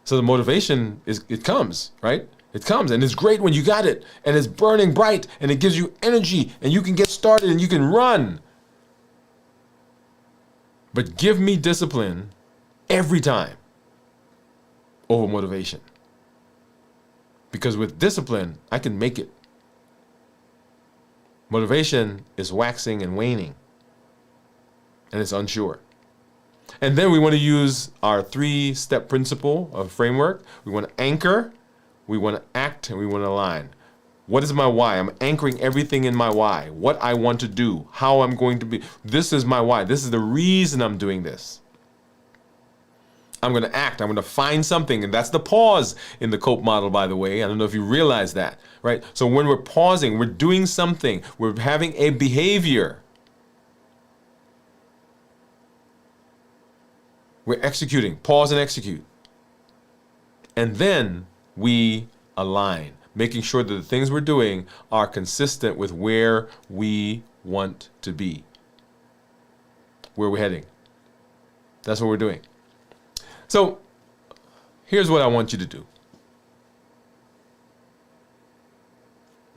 So the motivation it comes, right? It comes, and it's great when you got it, and it's burning bright, and it gives you energy, and you can get started, and you can run. But give me discipline every time over motivation. Because with discipline, I can make it. Motivation is waxing and waning, and it's unsure. And then we want to use our 3-step principle of framework. We want to anchor, we want to act, and we want to align. What is my why? I'm anchoring everything in my why. What I want to do, how I'm going to be. This is my why. This is the reason I'm doing this. I'm going to act. I'm going to find something. And that's the pause in the COPE model, by the way. I don't know if you realize that, right? So when we're pausing, we're doing something. We're having a behavior. We're executing. Pause and execute. And then we align, making sure that the things we're doing are consistent with where we want to be, where we're heading. That's what we're doing. So here's what I want you to do.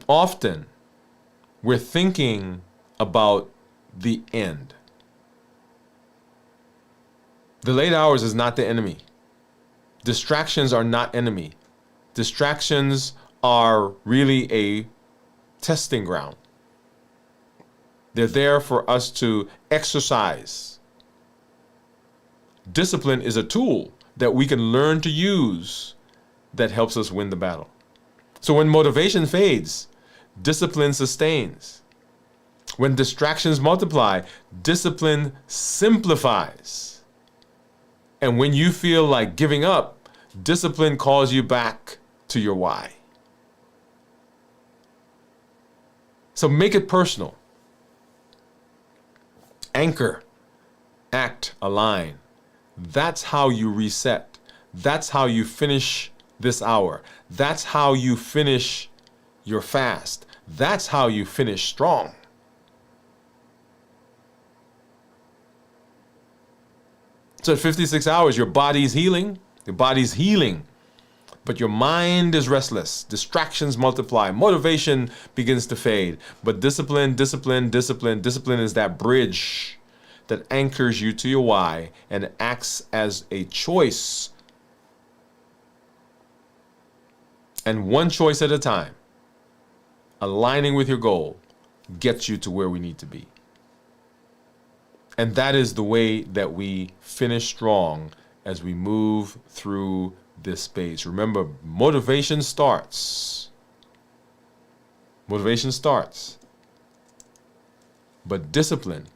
Often we're thinking about the end. The late hours is not the enemy. Distractions are not enemy. Distractions are really a testing ground. They're there for us to exercise. Discipline is a tool that we can learn to use that helps us win the battle. So when motivation fades, discipline sustains. When distractions multiply, discipline simplifies. And when you feel like giving up, discipline calls you back to your why. So make it personal. Anchor, act, align. That's how you reset. That's how you finish this hour. That's how you finish your fast. That's how you finish strong. So at 56 hours, your body's healing. Your body's healing. but your mind is restless. Distractions multiply. Motivation begins to fade. But discipline is that bridge that anchors you to your why and acts as a choice. And one choice at a time, aligning with your goal, gets you to where we need to be. And that is the way that we finish strong as we move through this space. Remember, motivation starts. Motivation starts. But discipline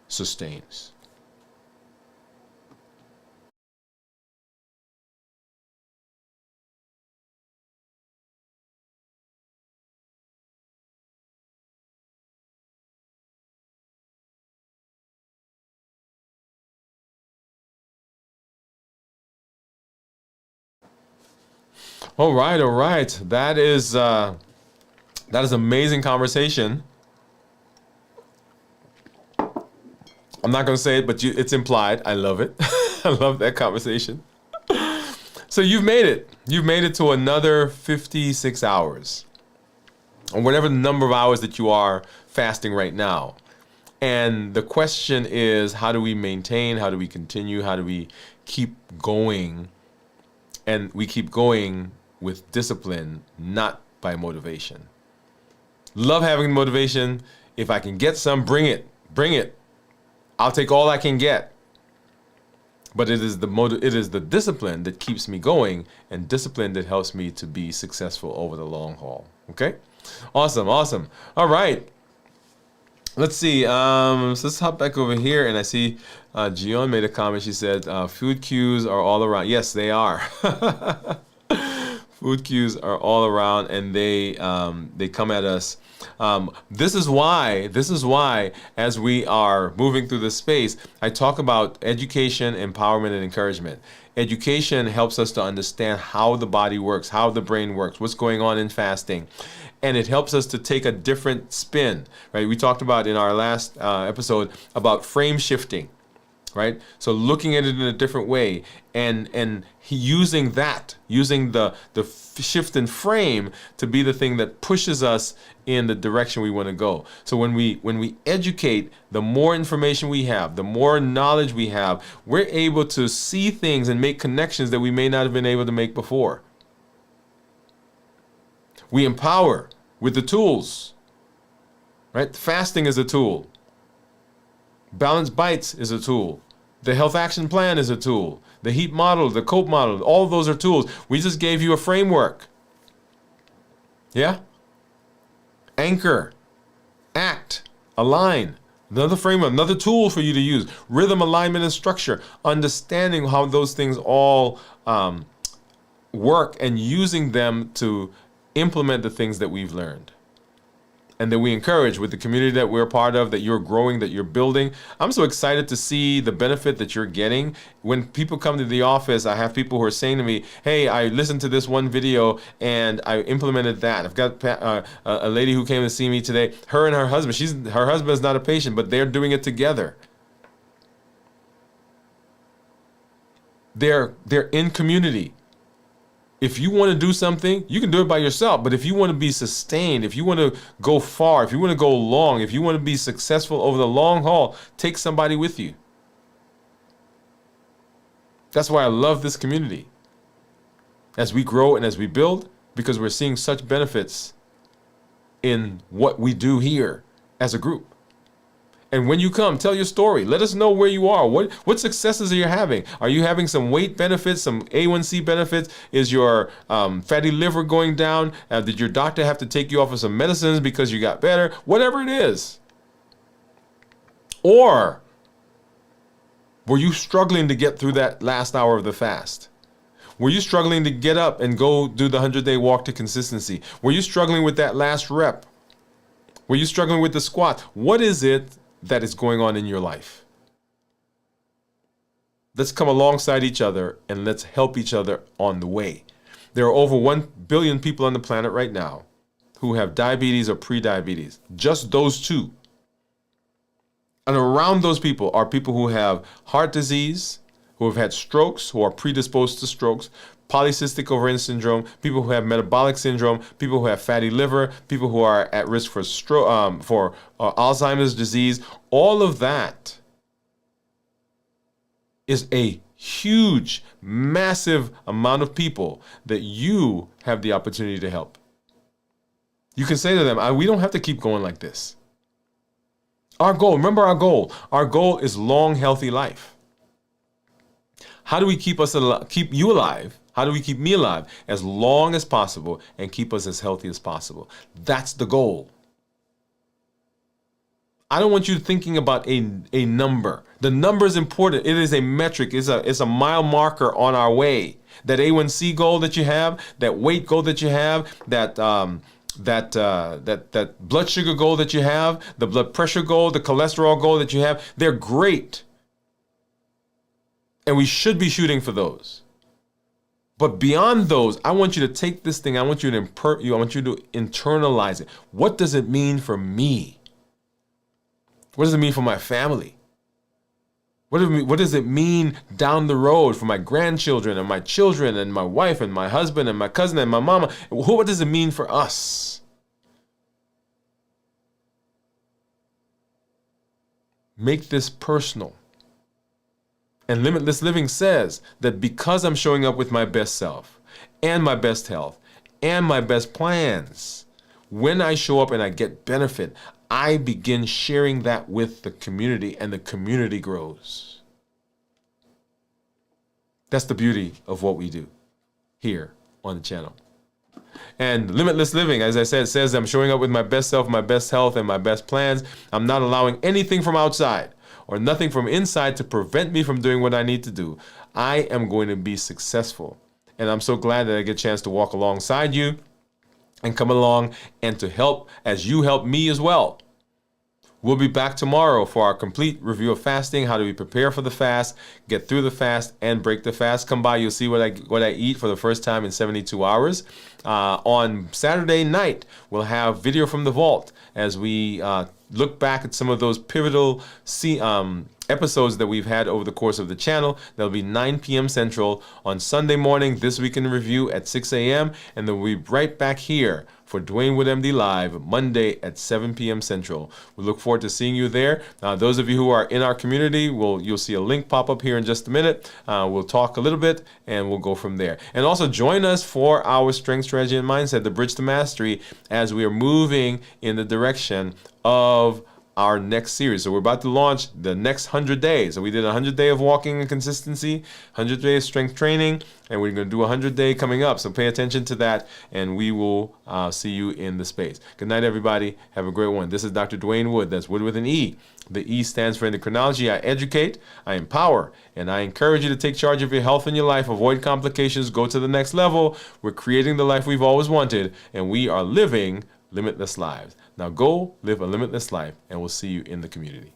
sustains. All right. That is amazing conversation. I'm not going to say it, but it's implied. I love it. I love that conversation. So you've made it. You've made it to another 56 hours, or whatever the number of hours that you are fasting right now. And the question is, how do we maintain? How do we continue? How do we keep going? And we keep going with discipline, not by motivation. Love having motivation. If I can get some, bring it. Bring it. I'll take all I can get. But it is the discipline that keeps me going, and discipline that helps me to be successful over the long haul. Okay? Awesome. All right. Let's see. So let's hop back over here, and I see Gion made a comment. She said, food cues are all around. Yes, they are. Food cues are all around, and they come at us. This is why, as we are moving through this space, I talk about education, empowerment, and encouragement. Education helps us to understand how the body works, how the brain works, what's going on in fasting. And it helps us to take a different spin, right? We talked about in our last episode about frame shifting, right? So looking at it in a different way and using the shift in frame to be the thing that pushes us in the direction we want to go. So when we educate, the more information we have, the more knowledge we have, we're able to see things and make connections that we may not have been able to make before. We empower with the tools, right? Fasting is a tool. Balanced Bites is a tool. The Health Action Plan is a tool. The HEAP model, the COPE model, all of those are tools. We just gave you a framework. Yeah? Anchor, act, align. Another framework, another tool for you to use. Rhythm, alignment, and structure. Understanding how those things all work and using them to implement the things that we've learned and that we encourage with the community that we're part of, that you're growing, that you're building. I'm so excited to see the benefit that you're getting. When people come to the office, I have people who are saying to me, hey, I listened to this one video and I implemented that. I've got a lady who came to see me today, her and her husband. Her husband is not a patient, but they're doing it together. They're in community. If you want to do something, you can do it by yourself. But if you want to be sustained, if you want to go far, if you want to go long, if you want to be successful over the long haul, take somebody with you. That's why I love this community. As we grow and as we build, because we're seeing such benefits in what we do here as a group. And when you come, tell your story. Let us know where you are. What successes are you having? Are you having some weight benefits, some A1C benefits? Is your fatty liver going down? Did your doctor have to take you off of some medicines because you got better? Whatever it is. Or were you struggling to get through that last hour of the fast? Were you struggling to get up and go do the 100-day walk to consistency? Were you struggling with that last rep? Were you struggling with the squat? What is it that is going on in your life? Let's come alongside each other and let's help each other on the way. There are over 1 billion people on the planet right now who have diabetes or pre-diabetes. Just those two. And around those people are people who have heart disease, who have had strokes, who are predisposed to strokes, polycystic ovarian syndrome, people who have metabolic syndrome, people who have fatty liver, people who are at risk for stroke, for Alzheimer's disease. All of that is a huge, massive amount of people that you have the opportunity to help. You can say to them, we don't have to keep going like this. Our goal, remember our goal. Our goal is long, healthy life. How do we keep you alive? How do we keep me alive as long as possible and keep us as healthy as possible? That's the goal. I don't want you thinking about a number. The number is important. It is a metric. It's a mile marker on our way. That A1C goal that you have, that weight goal that you have, that blood sugar goal that you have, the blood pressure goal, the cholesterol goal that you have, they're great. And we should be shooting for those. But beyond those, I want you to take this thing, I want you to internalize it. What does it mean for me? What does it mean for my family? What does it mean down the road for my grandchildren and my children and my wife and my husband and my cousin and my mama? What does it mean for us? Make this personal. And Limitless Living says that because I'm showing up with my best self and my best health and my best plans, when I show up and I get benefit, I begin sharing that with the community and the community grows. That's the beauty of what we do here on the channel. And Limitless Living, as I said, says I'm showing up with my best self, my best health, and my best plans. I'm not allowing anything from outside or nothing from inside to prevent me from doing what I need to do. I am going to be successful. And I'm so glad that I get a chance to walk alongside you and come along and to help as you help me as well. We'll be back tomorrow for our complete review of fasting. How do we prepare for the fast, get through the fast, and break the fast? Come by, you'll see what I eat for the first time in 72 hours. On Saturday night, we'll have video from the vault as we look back at some of those pivotal episodes that we've had over the course of the channel. That'll be 9 p.m. Central on Sunday morning, This Week in Review at 6 a.m. And then we'll be right back here for Dwain Woode MD Live, Monday at 7 p.m. Central. We look forward to seeing you there. Those of you who are in our community, you'll see a link pop up here in just a minute. We'll talk a little bit and we'll go from there. And also join us for our Strength, Strategy, and Mindset, the Bridge to Mastery, as we are moving in the direction of our next series. So we're about to launch the next 100 days. So we did a 100-day of walking and consistency, 100 days strength training, and we're going to do a 100-day coming up. So pay attention to that, and we will see you in the space. Good night, everybody. Have a great one. This is Dr. Dwain Woode. That's Woode with an E. The E stands for endocrinology. I educate, I empower, and I encourage you to take charge of your health and your life. Avoid complications. Go to the next level. We're creating the life we've always wanted, and we are living limitless lives. Now go live a limitless life, and we'll see you in the community.